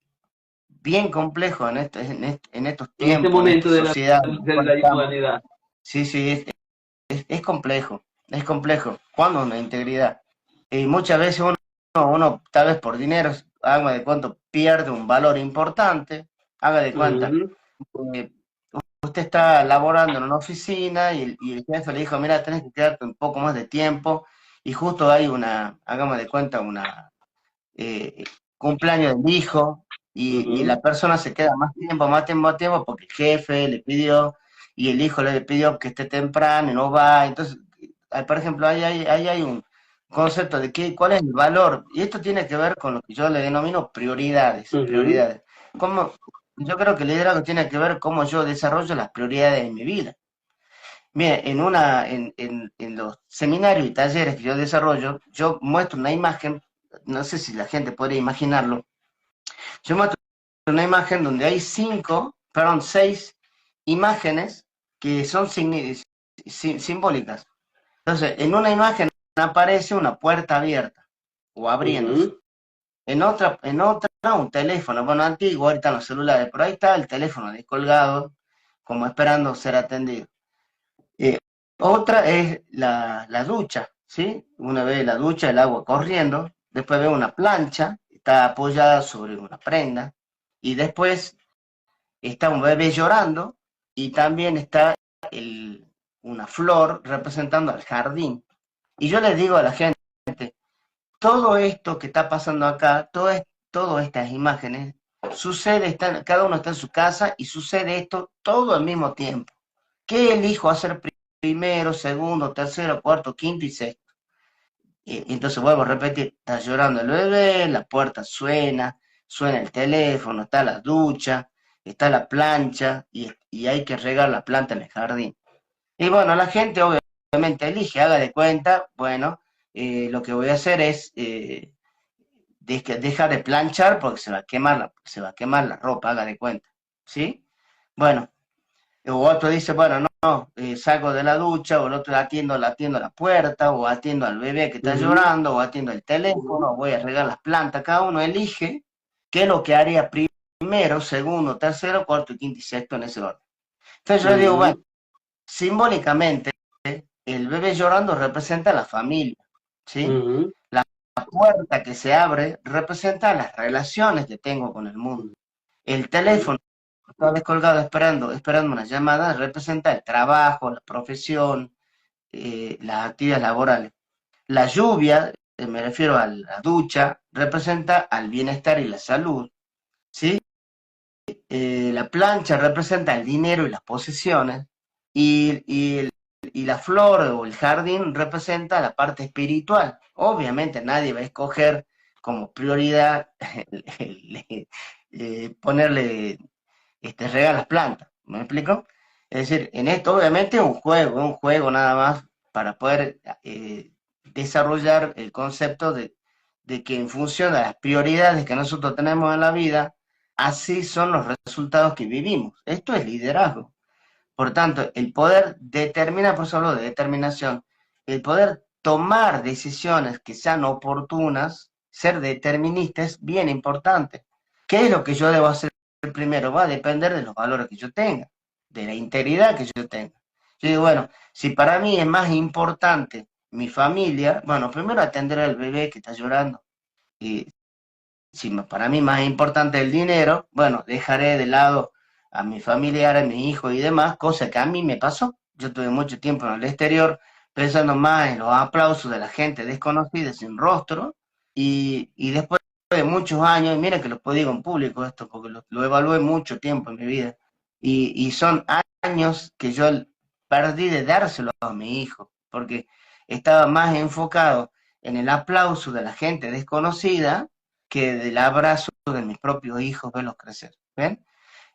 bien complejo en estos en este tiempos, en esta momento sociedad en la de cual la estamos, humanidad. sí, sí, es complejo, es complejo. Cuando una integridad. Y muchas veces uno tal vez por dinero, haga de cuenta, pierde un valor importante, haga de cuenta. Ujú, eh, Usted está laborando en una oficina y el jefe le dijo, mira, tenés que quedarte un poco más de tiempo y justo hay hagamos de cuenta, eh, cumpleaños del hijo y ujú. la persona se queda más tiempo porque el jefe le pidió y el hijo le pidió que esté temprano y no va. Entonces, por ejemplo, ahí hay un concepto de cuál es el valor y esto tiene que ver con lo que yo le denomino prioridades, Ujú, prioridades. ¿Cómo? Yo creo que el liderazgo tiene que ver cómo yo desarrollo las prioridades en mi vida. Mire, en los seminarios y talleres que yo desarrollo, yo muestro una imagen, no sé si la gente podría imaginarlo, yo muestro una imagen donde hay seis imágenes que son simbólicas. Entonces, en una imagen aparece una puerta abierta o abriéndose. ujú, En otra, un teléfono, bueno, antiguo, ahorita en los celulares, pero ahí está el teléfono descolgado, como esperando ser atendido. Eh, Otra es la ducha, ¿sí? Una ve la ducha, el agua corriendo, después ve una plancha, está apoyada sobre una prenda, y después está un bebé llorando, y también está una flor representando al jardín. Y yo les digo a la gente, todo esto que está pasando acá, todas estas imágenes, sucede, cada uno está en su casa y sucede esto todo al mismo tiempo. ¿Qué elijo hacer primero, segundo, tercero, cuarto, quinto y sexto? Entonces vuelvo a repetir, está llorando el bebé, la puerta suena el teléfono, está la ducha, está la plancha y hay que regar la planta en el jardín. Y bueno, la gente obviamente elige, haga de cuenta, bueno, lo que voy a hacer es dejar de planchar porque se va a quemar la ropa, haga de cuenta, ¿sí? Bueno, o otro dice, bueno, no, salgo de la ducha, o el otro atiendo la puerta, o atiendo al bebé que está llorando, o atiendo el teléfono, o voy a regar las plantas. Cada uno elige qué es lo que haría primero, segundo, tercero, cuarto, y quinto y sexto en ese orden. Entonces yo digo, bueno, simbólicamente, el bebé llorando representa a la familia, ¿sí? La puerta que se abre representa las relaciones que tengo con el mundo. El teléfono está descolgado esperando una llamada, representa el trabajo, la profesión, las actividades laborales. La lluvia, me refiero a la ducha, representa al bienestar y la salud, ¿sí? La plancha representa el dinero y las posesiones, y la flor o el jardín representa la parte espiritual. Obviamente nadie va a escoger como prioridad ponerle regar las plantas, ¿me explico? Es decir, en esto obviamente es un juego nada más para poder desarrollar el concepto de que en función de las prioridades que nosotros tenemos en la vida, así son los resultados que vivimos. Esto es liderazgo. Por tanto, el poder determinar, por eso hablo de determinación, el poder tomar decisiones que sean oportunas, ser determinista es bien importante. ¿Qué es lo que yo debo hacer primero? Va a depender de los valores que yo tenga, de la integridad que yo tenga. Yo digo, bueno, si para mí es más importante mi familia, bueno, primero atender al bebé que está llorando. Y si para mí más importante el dinero, bueno, dejaré de lado a mi familiar, a mi hijo y demás, cosa que a mí me pasó. Yo tuve mucho tiempo en el exterior pensando más en los aplausos de la gente desconocida, sin rostro, y después de muchos años, mira que lo digo en público esto, porque lo evalué mucho tiempo en mi vida, y son años que yo perdí de dárselo a mi hijo, porque estaba más enfocado en el aplauso de la gente desconocida que del abrazo de mis propios hijos, verlos crecer, ¿ven?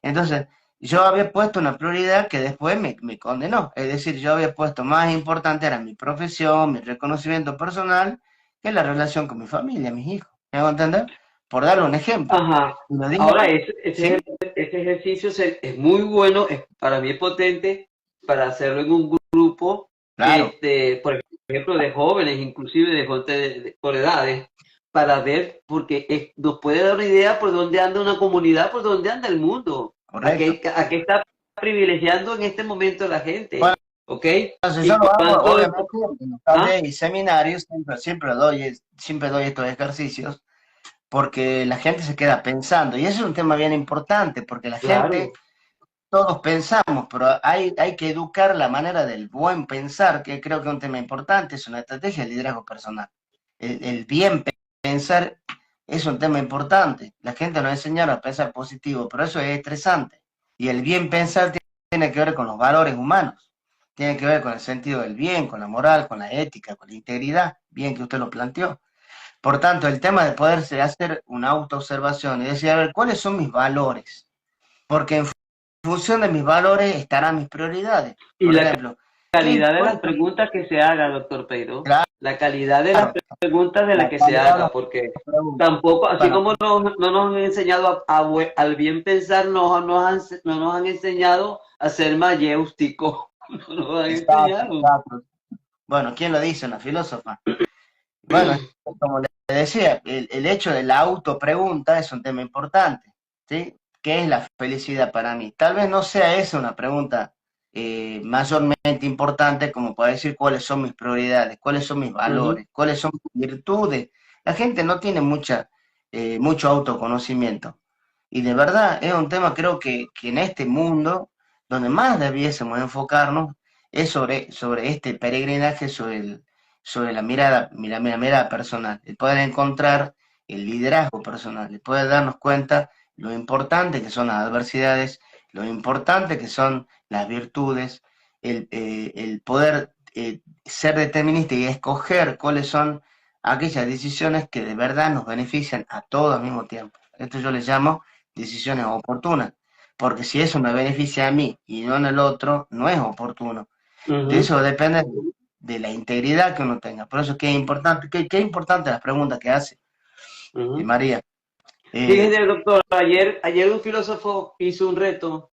Entonces, yo había puesto una prioridad que después me condenó, es decir, yo había puesto más importante era mi profesión, mi reconocimiento personal, que la relación con mi familia, mis hijos, ¿me hago entender? Por darle un ejemplo. Ajá. Ahora, ese ejercicio es muy bueno, para mí es potente para hacerlo en un grupo, claro, por ejemplo, de jóvenes, inclusive de gente por edades, para ver, porque nos puede dar una idea por dónde anda una comunidad, por dónde anda el mundo, correcto. a qué está privilegiando en este momento la gente, Bueno, ¿ok? entonces Y yo lo hago, cuánto, obviamente, en los talleres y seminarios, siempre doy estos ejercicios, porque la gente se queda pensando, y eso es un tema bien importante, porque la claro. gente, todos pensamos, pero hay que educar la manera del buen pensar, que creo que es un tema importante, es una estrategia de liderazgo personal. El bien pensar es un tema importante. La gente nos enseñaron a pensar positivo, pero eso es estresante. Y el bien pensar tiene que ver con los valores humanos, tiene que ver con el sentido del bien, con la moral, con la ética, con la integridad, bien que usted lo planteó. Por tanto, el tema de poderse hacer una autoobservación y decir, a ver, ¿cuáles son mis valores? Porque en función de mis valores estarán mis prioridades. Y Por la ejemplo, ¿qué calidad de las cuánto? preguntas que se haga, doctor Pedro, Claro, la calidad de las preguntas de las la que se calidad de haga, las porque preguntas. tampoco, así Bueno, como no nos han enseñado al bien pensar, no nos han enseñado a ser mayéusticos, no nos han exacto, enseñado. exacto. Bueno, ¿quién lo dice? Una filósofa. Bueno, como le decía, el hecho de la autopregunta es un tema importante, ¿sí? ¿Qué es la felicidad para mí? Tal vez no sea esa una pregunta mayormente importante como para decir cuáles son mis prioridades, cuáles son mis valores, cuáles son mis virtudes. La gente no tiene mucha mucho autoconocimiento. Y de verdad es un tema, creo que en este mundo, donde más debiésemos enfocarnos, es sobre este peregrinaje, sobre la mirada personal, el poder encontrar el liderazgo personal, el poder darnos cuenta lo importante que son las adversidades, lo importante que son las virtudes, el poder ser determinista y escoger cuáles son aquellas decisiones que de verdad nos benefician a todos al mismo tiempo. Esto yo le llamo decisiones oportunas, porque si eso me beneficia a mí y no en el otro, no es oportuno. De Ujú, eso depende de la integridad que uno tenga. Por eso es que es importante, que es importante las preguntas que hace ujú. María. Eh, Fíjese, doctor, ayer un filósofo hizo un reto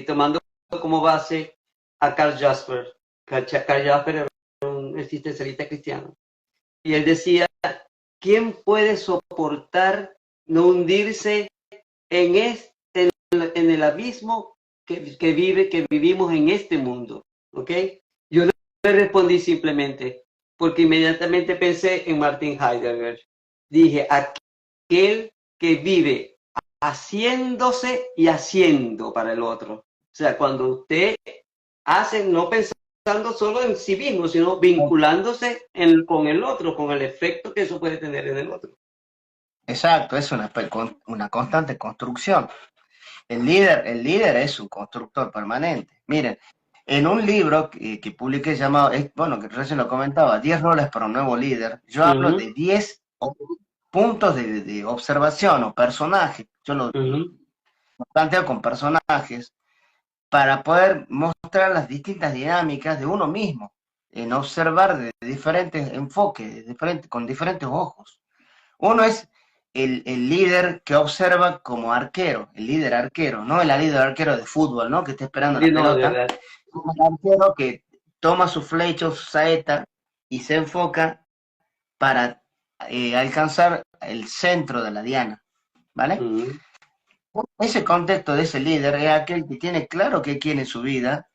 tomando como base a Karl Jasper. Karl Jasper era un existencialista cristiano. Y él decía, ¿quién puede soportar no hundirse en el abismo que vivimos en este mundo? ¿Ok? Yo le respondí simplemente, porque inmediatamente pensé en Martin Heidegger. Dije, aquel que vive haciéndose y haciendo para el otro. O sea, cuando usted hace, no pensando solo en sí mismo, sino vinculándose con el otro, con el efecto que eso puede tener en el otro. exacto, es una constante construcción. El líder es un constructor permanente. Miren, en un libro que publiqué llamado, bueno, que recién lo comentaba, 10 roles para un nuevo líder, yo hablo Uh-huh, de 10 puntos de observación o personajes. Yo lo uh-huh, planteo con personajes para poder mostrar las distintas dinámicas de uno mismo, en observar de diferentes enfoques, con diferentes ojos. Uno es el líder que observa como arquero, el líder arquero, no el líder arquero de fútbol, ¿no? Que está esperando la no, de pelota, verdad. como el arquero que toma su flecha o su saeta y se enfoca para alcanzar el centro de la diana, ¿vale? Uh-huh, Ese contexto de ese líder es aquel que tiene claro qué quiere en su vida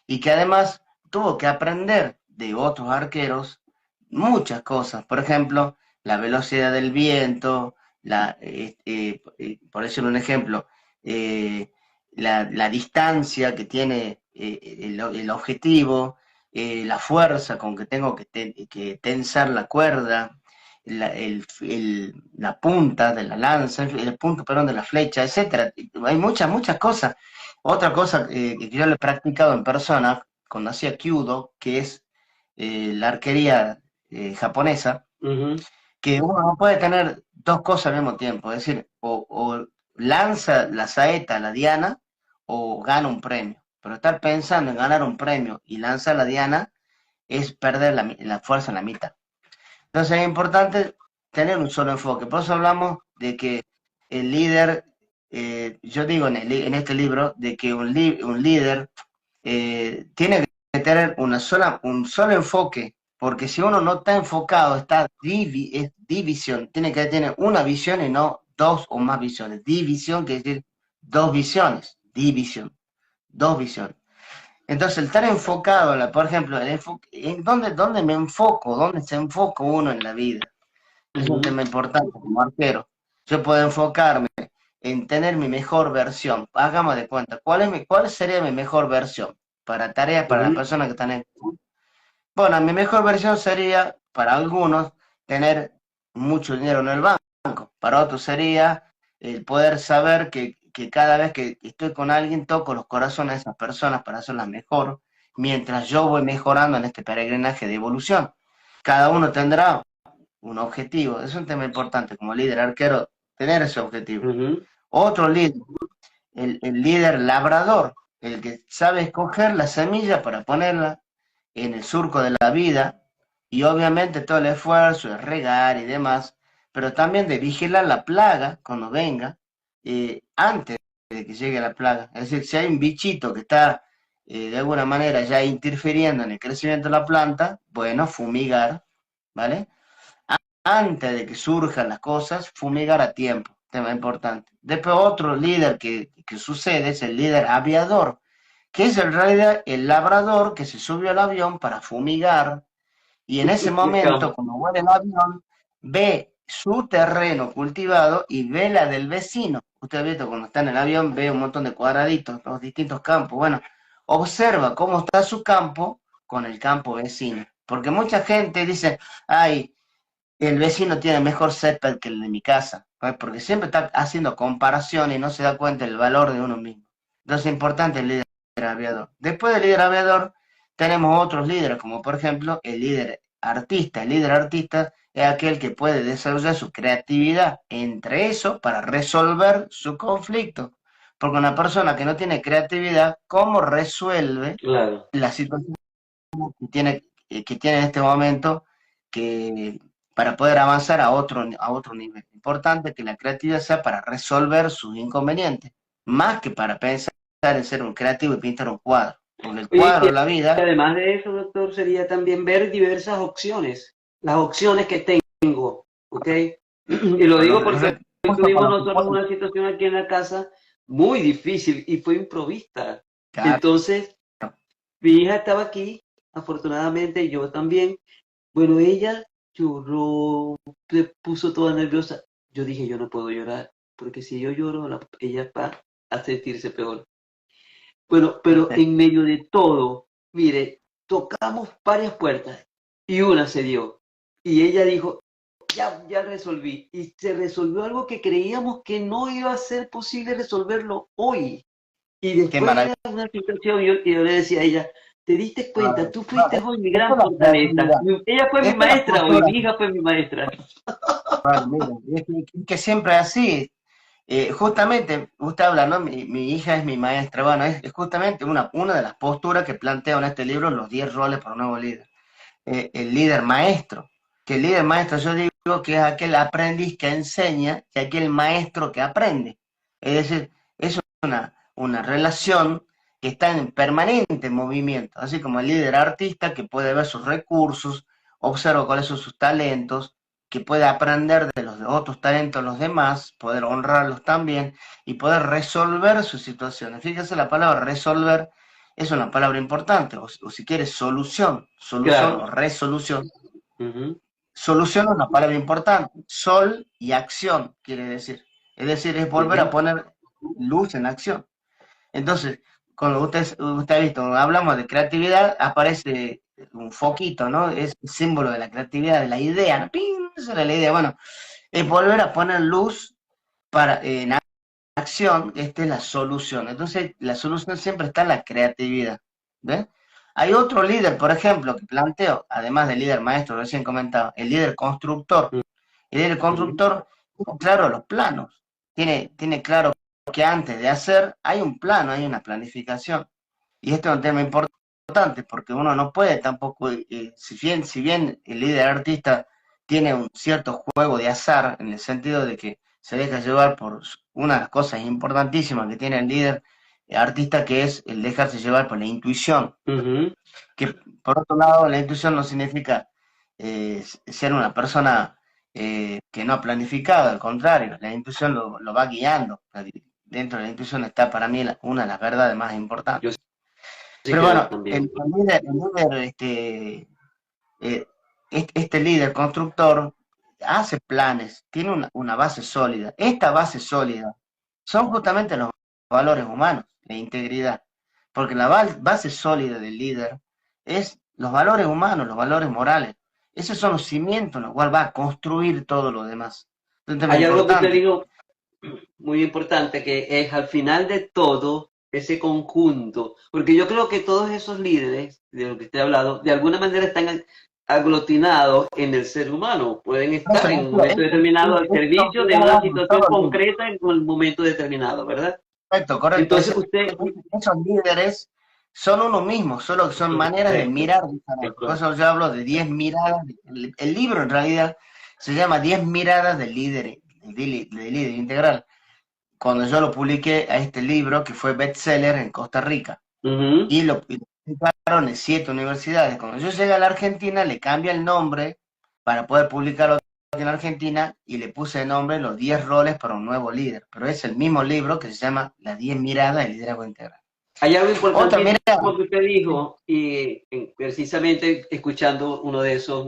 y que además tuvo que aprender de otros arqueros muchas cosas. Por ejemplo, la velocidad del viento, por decir un ejemplo, la distancia que tiene el objetivo, la fuerza con que tengo que tensar la cuerda, la punta de la lanza, el punto, perdón, de la flecha, etcétera. Hay muchas cosas. Otra cosa que yo lo he practicado en persona, cuando hacía Kyudo, que es la arquería japonesa, uh-huh, que uno no puede tener dos cosas al mismo tiempo, es decir, o lanza la saeta a la diana o gana un premio. Pero estar pensando en ganar un premio y lanzar la diana es perder la fuerza en la mitad. Entonces es importante tener un solo enfoque. Por eso hablamos de que el líder, yo digo en este libro, de que un líder tiene que tener un solo enfoque, porque si uno no está enfocado, es división, tiene que tener una visión y no dos o más visiones. División quiere decir dos visiones, división, dos visiones. Entonces, el estar enfocado, por ejemplo, ¿en dónde me enfoco? ¿Dónde se enfoca uno en la vida? Es un uh-huh, tema importante como arquero. Yo puedo enfocarme en tener mi mejor versión. Hagamos de cuenta, ¿cuál sería mi mejor versión para tareas para las uh-huh, personas que están en... Bueno, mi mejor versión sería, para algunos, tener mucho dinero en el banco. Para otros sería el poder saber que cada vez que estoy con alguien toco los corazones de esas personas para hacerlas mejor, mientras yo voy mejorando en este peregrinaje de evolución. Cada uno tendrá un objetivo. Es un tema importante como líder arquero, tener ese objetivo. uh-huh. Otro líder, el líder labrador, el que sabe escoger la semilla para ponerla en el surco de la vida y obviamente todo el esfuerzo de regar y demás, pero también de vigilar la plaga cuando venga, antes de que llegue la plaga. Es decir, si hay un bichito que está de alguna manera ya interfiriendo en el crecimiento de la planta, bueno, fumigar, ¿vale? Antes de que surjan las cosas, fumigar a tiempo, tema importante. Después otro líder que sucede es el líder aviador, que es en realidad el labrador que se subió al avión para fumigar y en ese El momento, campo. cuando vuela el avión, ve su terreno cultivado y ve la del vecino. Usted ha visto cuando está en el avión, ve un montón de cuadraditos, los distintos campos. Bueno, observa cómo está su campo con el campo vecino. Porque mucha gente dice, ay, el vecino tiene mejor césped que el de mi casa, ¿no? Porque siempre está haciendo comparación y no se da cuenta del valor de uno mismo. Entonces es importante el líder aviador. Después del líder aviador tenemos otros líderes, como por ejemplo el líder artista. El líder artista es aquel que puede desarrollar su creatividad entre eso para resolver su conflicto. Porque una persona que no tiene creatividad, ¿cómo resuelve Claro. la situación que tiene en este momento que, para poder avanzar a otro nivel? Importante que la creatividad sea para resolver sus inconvenientes, más que para pensar en ser un creativo y pintar un cuadro. Porque el Oye, cuadro de la vida, además de eso, doctor, sería también ver diversas opciones, las opciones que tengo, ¿ok? Y lo digo los porque hoy recursos tuvimos para los que nosotros pueden. una situación aquí en la casa muy difícil y fue improvista. Claro, Entonces, mi hija estaba aquí, afortunadamente yo también. Bueno, ella lloró, se puso toda nerviosa. Yo dije, yo no puedo llorar, porque si yo lloro, ella va a sentirse peor. Bueno, pero en medio de todo, mire, tocamos varias puertas y una se dio. Y ella dijo, ya resolví. Y se resolvió algo que creíamos que no iba a ser posible resolverlo hoy. Y qué después maravilla. era una situación, y yo le decía a ella, ¿te diste cuenta? Tú Claro, fuiste hoy mi esta gran es la fortaleza. creatividad, Ella fue mi esta es la maestra hoy, postura. mi hija fue mi maestra. Claro, mira, es que siempre es así. Justamente, usted habla, ¿no? Mi hija es mi maestra. Bueno, es justamente una de las posturas que planteo en este libro, los 10 roles para un nuevo líder. El líder maestro, que el líder maestro yo digo que es aquel aprendiz que enseña y aquel maestro que aprende. Es decir, es una relación que está en permanente movimiento, así como el líder artista que puede ver sus recursos, observa cuáles son sus talentos, que puede aprender de los otros talentos de los demás, poder honrarlos también y poder resolver sus situaciones. Fíjese, la palabra resolver es una palabra importante, o si quieres solución o Claro. resolución. Ujú. Solución es una palabra importante, sol y acción quiere decir. Es decir, es volver a Ujú. poner luz en acción. Entonces, cuando usted ha visto, cuando hablamos de creatividad, aparece un foquito, ¿no? Es el símbolo de la creatividad, de la idea, ¿no? ¡Ping! Esa era la idea. Bueno, es volver a poner luz en acción, esta es la solución. Entonces, la solución siempre está en la creatividad. ¿Ves? Hay otro líder, por ejemplo, que planteo, además del líder maestro recién comentado, el líder constructor. El líder Ujú. constructor tiene claro los planos, tiene claro que antes de hacer hay un plano, hay una planificación. Y esto es un tema importante porque uno no puede tampoco, si bien el líder artista tiene un cierto juego de azar, en el sentido de que se deja llevar por una de las cosas importantísimas que tiene el líder artista, que es el dejarse llevar por la intuición. Ujú. Que por otro lado, la intuición no significa ser una persona que no ha planificado, al contrario, la intuición lo va guiando. Dentro de la intuición está para mí una de las verdades más Yo importantes. sí Pero creo bueno, también. este líder constructor hace planes, tiene una base sólida. Esta base sólida son justamente los valores humanos, la integridad, porque la base sólida del líder es los valores humanos, los valores morales. Esos son los cimientos en los cuales va a construir todo lo demás. Es un tema Hay algo que usted importante. dijo muy importante, que es al final de todo ese conjunto, porque yo creo que todos esos líderes de los que usted ha hablado, de alguna manera están aglutinados en el ser humano, pueden estar en un momento determinado al servicio de una situación concreta en un momento determinado, ¿verdad? Correcto, correcto. Entonces usted, Esos líderes son uno mismo, solo que son maneras de correcto, mirar es diferentes. Por correcto. eso yo hablo de 10 miradas. El libro en realidad se llama 10 miradas del líder integral. Cuando yo lo publiqué a este libro, que fue bestseller en Costa Rica, Ujú. y lo publicaron en 7 universidades. Cuando yo llegué a la Argentina, le cambia el nombre para poder publicarlo en Argentina y le puse de nombre Los 10 roles para un nuevo líder. Pero es el mismo libro que se llama Las 10 miradas del liderazgo integral. Hay algo Otra, importantísimo mira, que usted dijo, y precisamente escuchando uno de esos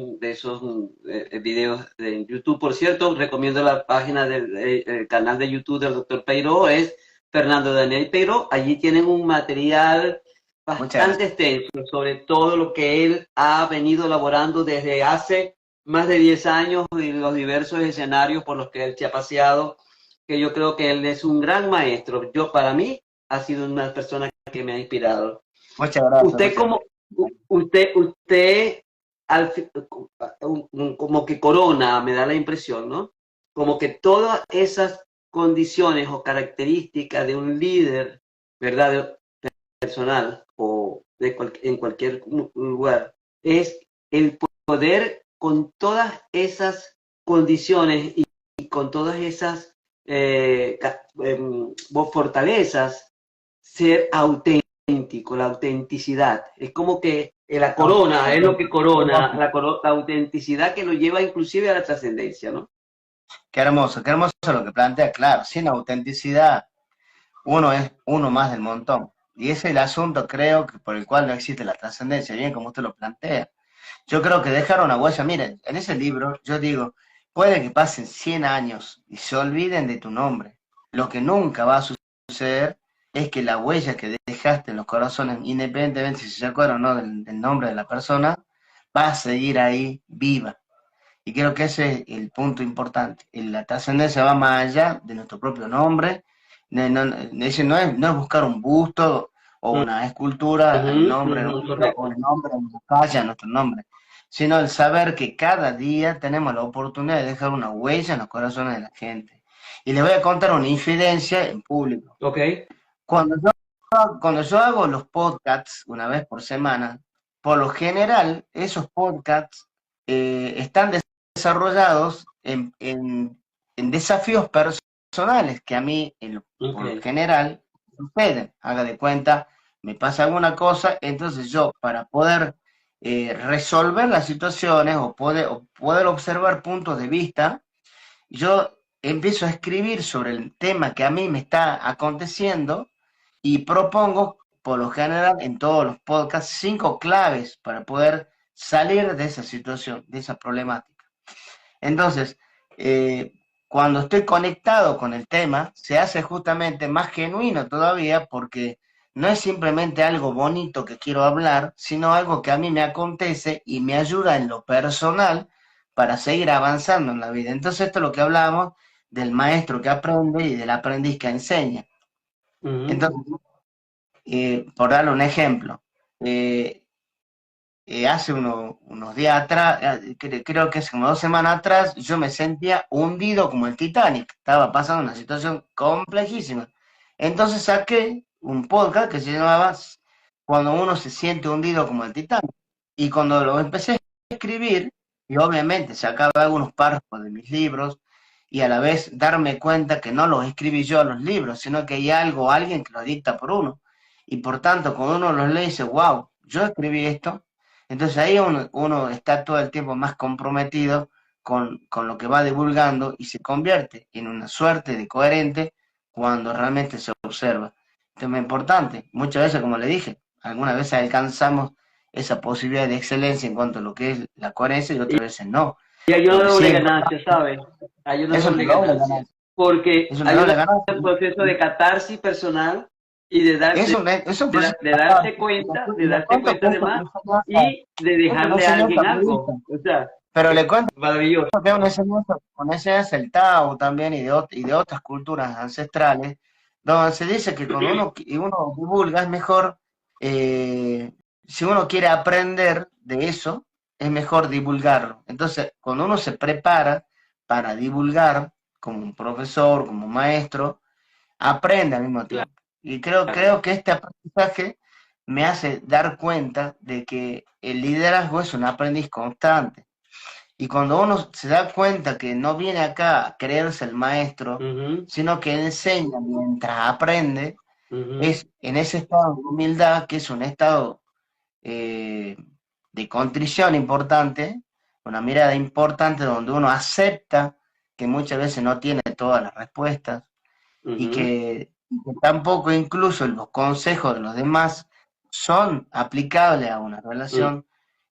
videos de YouTube, por cierto, recomiendo la página del el canal de YouTube del doctor Peiró, es Fernando Daniel Peiró. Allí tienen un material muchas bastante gracias. extenso sobre todo lo que él ha venido elaborando desde hace más de 10 años y los diversos escenarios por los que él se ha paseado, que yo creo que él es un gran maestro. Yo, para mí, ha sido una persona que me ha inspirado. Muchas gracias, Usted muchas como, gracias. usted al como que corona, me da la impresión, ¿no? Como que todas esas condiciones o características de un líder, ¿verdad? Personal o en cualquier lugar, es el poder con todas esas condiciones y con todas esas fortalezas, ser auténtico, la autenticidad. Es como que la corona, es lo que corona, la autenticidad que lo lleva inclusive a la trascendencia, ¿no? Qué hermoso lo que plantea, claro, sin autenticidad uno es uno más del montón. Y ese es el asunto, creo, que por el cual no existe la trascendencia, bien como usted lo plantea. Yo creo que dejar una huella, miren, en ese libro yo digo, puede que pasen 100 años y se olviden de tu nombre. Lo que nunca va a suceder es que la huella que dejaste en los corazones, independientemente si se acuerdan o no del nombre de la persona, va a seguir ahí viva. Y creo que ese es el punto importante. La trascendencia va más allá de nuestro propio nombre. Ese no es buscar un busto o una escultura al nombre nuestro o Correcto. el nombre de una calle a nuestro nombre, sino el saber que cada día tenemos la oportunidad de dejar una huella en los corazones de la gente. Y les voy a contar una infidencia en público. Ok. Cuando yo, cuando yo hago los podcasts una vez por semana, por lo general esos podcasts están desarrollados en desafíos personales que a mí, por lo Okay. general, suceden. Haga de cuenta, me pasa alguna cosa, entonces yo, para poder resolver las situaciones o poder observar puntos de vista, yo empiezo a escribir sobre el tema que a mí me está aconteciendo y propongo, por lo general, en todos los podcasts, 5 claves para poder salir de esa situación, de esa problemática. Entonces, eh, cuando estoy conectado con el tema, se hace justamente más genuino todavía porque no es simplemente algo bonito que quiero hablar, sino algo que a mí me acontece y me ayuda en lo personal para seguir avanzando en la vida. Entonces, esto es lo que hablamos del maestro que aprende y del aprendiz que enseña. Entonces, por darle un ejemplo, eh, hace unos días atrás, creo que hace como 2 semanas atrás, yo me sentía hundido como el Titanic. Estaba pasando una situación complejísima. Entonces saqué un podcast que se llamaba Cuando uno se siente hundido como el Titanic. Y cuando lo empecé a escribir, y obviamente sacaba algunos párrafos de mis libros, y a la vez darme cuenta que no los escribí yo a los libros, sino que hay algo, alguien que lo dicta por uno. Y por tanto, cuando uno los lee, dice, wow, yo escribí esto. Entonces ahí uno está todo el tiempo más comprometido con lo que va divulgando y se convierte en una suerte de coherente cuando realmente se observa. Esto es importante. Muchas veces, como le dije, algunas veces alcanzamos esa posibilidad de excelencia en cuanto a lo que es la coherencia y otras veces no. Y hay una Lo que sí doble es ganancia, importante, ¿sabes? Hay una es una doble doble ganancia. ganancia. Porque Es una hay doble ganancia. un proceso de catarsis personal y Es un proceso de y le darse cuento que cuenta además y de es una dejarle a enseñanza alguien budista. algo. O sea, Pero le cuento maravilloso. que una enseñanza del Tao también y de otras culturas ancestrales, donde se dice que cuando uno divulga es mejor, eh, si uno quiere aprender de eso, es mejor divulgarlo. Entonces, cuando uno se prepara para divulgar, como un profesor, como un maestro, aprende al mismo Claro. tiempo. Y creo que este aprendizaje me hace dar cuenta de que el liderazgo es un aprendiz constante. Y cuando uno se da cuenta que no viene acá a creerse el maestro, Ujú, sino que enseña mientras aprende, ujú, es en ese estado de humildad, que es un estado eh, de contrición importante, una mirada importante donde uno acepta que muchas veces no tiene todas las respuestas y ujú. que que tampoco incluso los consejos de los demás son aplicables a una Mm, relación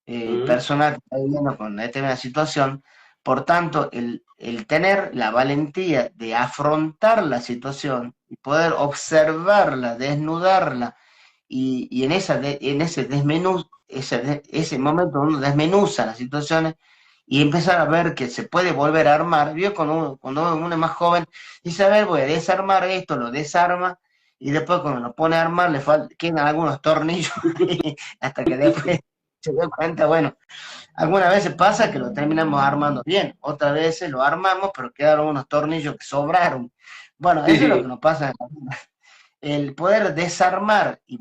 mm, personal que está viviendo con una determinada situación. Por tanto, el tener la valentía de afrontar la situación y poder observarla, desnudarla, y en, en ese ese momento uno desmenuza las situaciones y empezar a ver que se puede volver a armar. Vio cuando uno es más joven, dice, a ver, voy a desarmar esto, lo desarma, y después cuando lo pone a armar le quedan algunos tornillos hasta que después se da cuenta, bueno, algunas veces pasa que lo terminamos armando bien, otras veces lo armamos, pero quedaron unos tornillos que sobraron. Bueno, eso es lo que sí, nos pasa en la vida. El poder desarmar y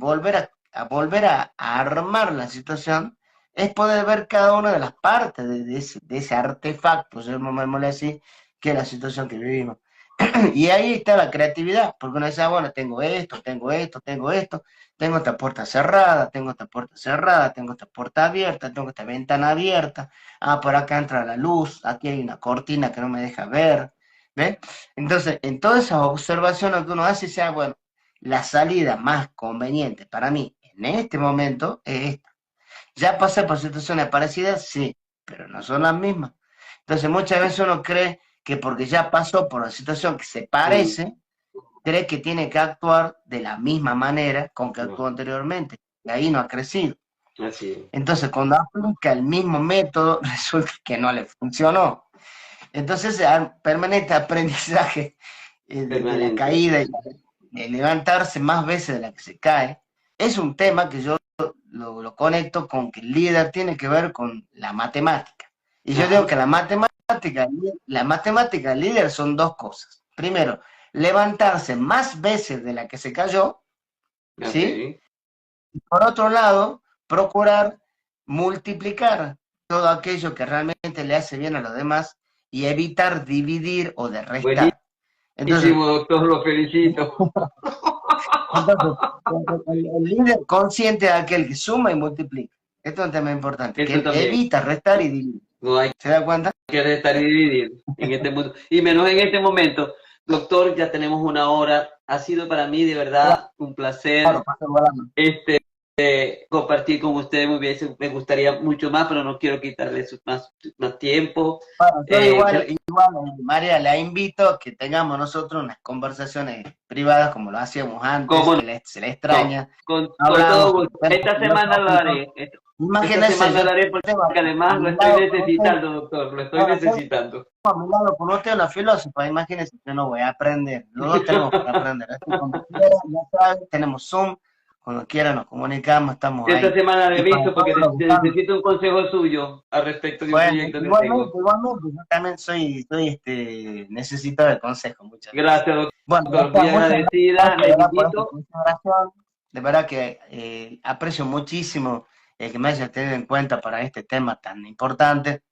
a armar la situación es poder ver cada una de las partes de ese artefacto, llamémosle así, que es la situación que vivimos. Y ahí está la creatividad, porque uno dice, ah, bueno, tengo esto, tengo esto, tengo esto, tengo esta puerta cerrada, tengo esta puerta cerrada, tengo esta puerta abierta, tengo esta ventana abierta, ah, por acá entra la luz, aquí hay una cortina que no me deja ver, ¿ves? Entonces, en todas esas observaciones que uno hace, dice, ah, bueno, la salida más conveniente para mí en este momento es esta. ¿Ya pasé por situaciones parecidas? Sí, pero no son las mismas. Entonces muchas veces uno cree que porque ya pasó por una situación que se mm, parece, cree que tiene que actuar de la misma manera con que no, actuó anteriormente. Y ahí no ha crecido. así es, Entonces cuando aplica el mismo método, resulta que no le funcionó. Entonces el permanente aprendizaje de la permanente. caída y de levantarse más veces de la que se cae, es un tema que yo lo conecto con que el líder tiene que ver con la matemática. Y yo digo Ajá, que la matemática del líder son dos cosas. Primero, levantarse más veces de la que se cayó, ¿sí? ok. Y por otro lado, procurar multiplicar todo aquello que realmente le hace bien a los demás y evitar dividir o de restar. Entonces, Buenísimo, doctor, lo felicito. entonces el líder consciente es aquel que suma y multiplica. Esto es un tema importante, Eso que también. evita restar y dividir. No hay ¿Se da cuenta? que restar y dividir en este mundo. Y menos en este momento. Doctor, ya tenemos una hora. Ha sido para mí de verdad un Claro, placer pasa volando. este, compartir con usted. Me gustaría mucho más, pero no quiero quitarle más tiempo. Bueno, yo Gra- María, la invito a que tengamos nosotros unas conversaciones privadas como lo hacíamos antes, ¿Cómo que se le no? extraña. Con Hablamos todo con gusto. temas Esta semana lo filosóficos. haré. Esta Imagínese, semana yo lo haré tengo porque a además lo mi estoy lado con usted, necesitando, doctor. Lo estoy bueno, tengo necesitando. a mi lado con usted una filósofa, imagínese, yo no voy a aprender, los dos tenemos para aprender. Así que cuando quiera, ya saben, tenemos Zoom, cuando quiera nos comunicamos, estamos Esta ahí. semana le Y para aviso todos porque los que están, necesito un consejo suyo al respecto de un bueno, proyecto que igualmente, tengo. igualmente, yo también soy necesito de consejo muchas veces. Gracias, Bueno, doctor. Muy doctor, muchas agradecida. gracias, de Le verdad, por esta invito. consideración. De verdad que aprecio muchísimo el que me haya tenido en cuenta para este tema tan importante.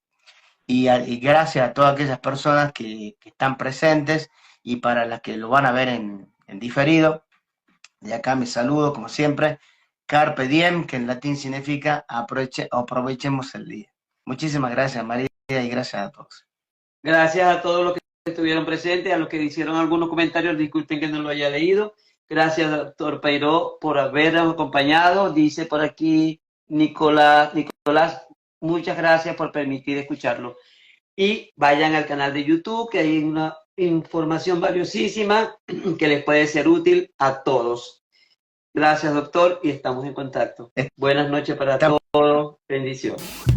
Y gracias a todas aquellas personas que están presentes y para las que lo van a ver en diferido. De acá mi saludo, como siempre. Carpe diem, que en latín significa aprovechemos el día. Muchísimas gracias, María, y gracias a todos. Gracias a todos los que estuvieron presentes, a los que hicieron algunos comentarios. Disculpen que no lo haya leído. Gracias, doctor Peiró, por habernos acompañado. Dice por aquí Nicolás, muchas gracias por permitir escucharlo. Y vayan al canal de YouTube, que hay una información valiosísima que les puede ser útil a todos. Gracias, doctor, y estamos en contacto. Buenas noches para Estamos todos. Bendiciones.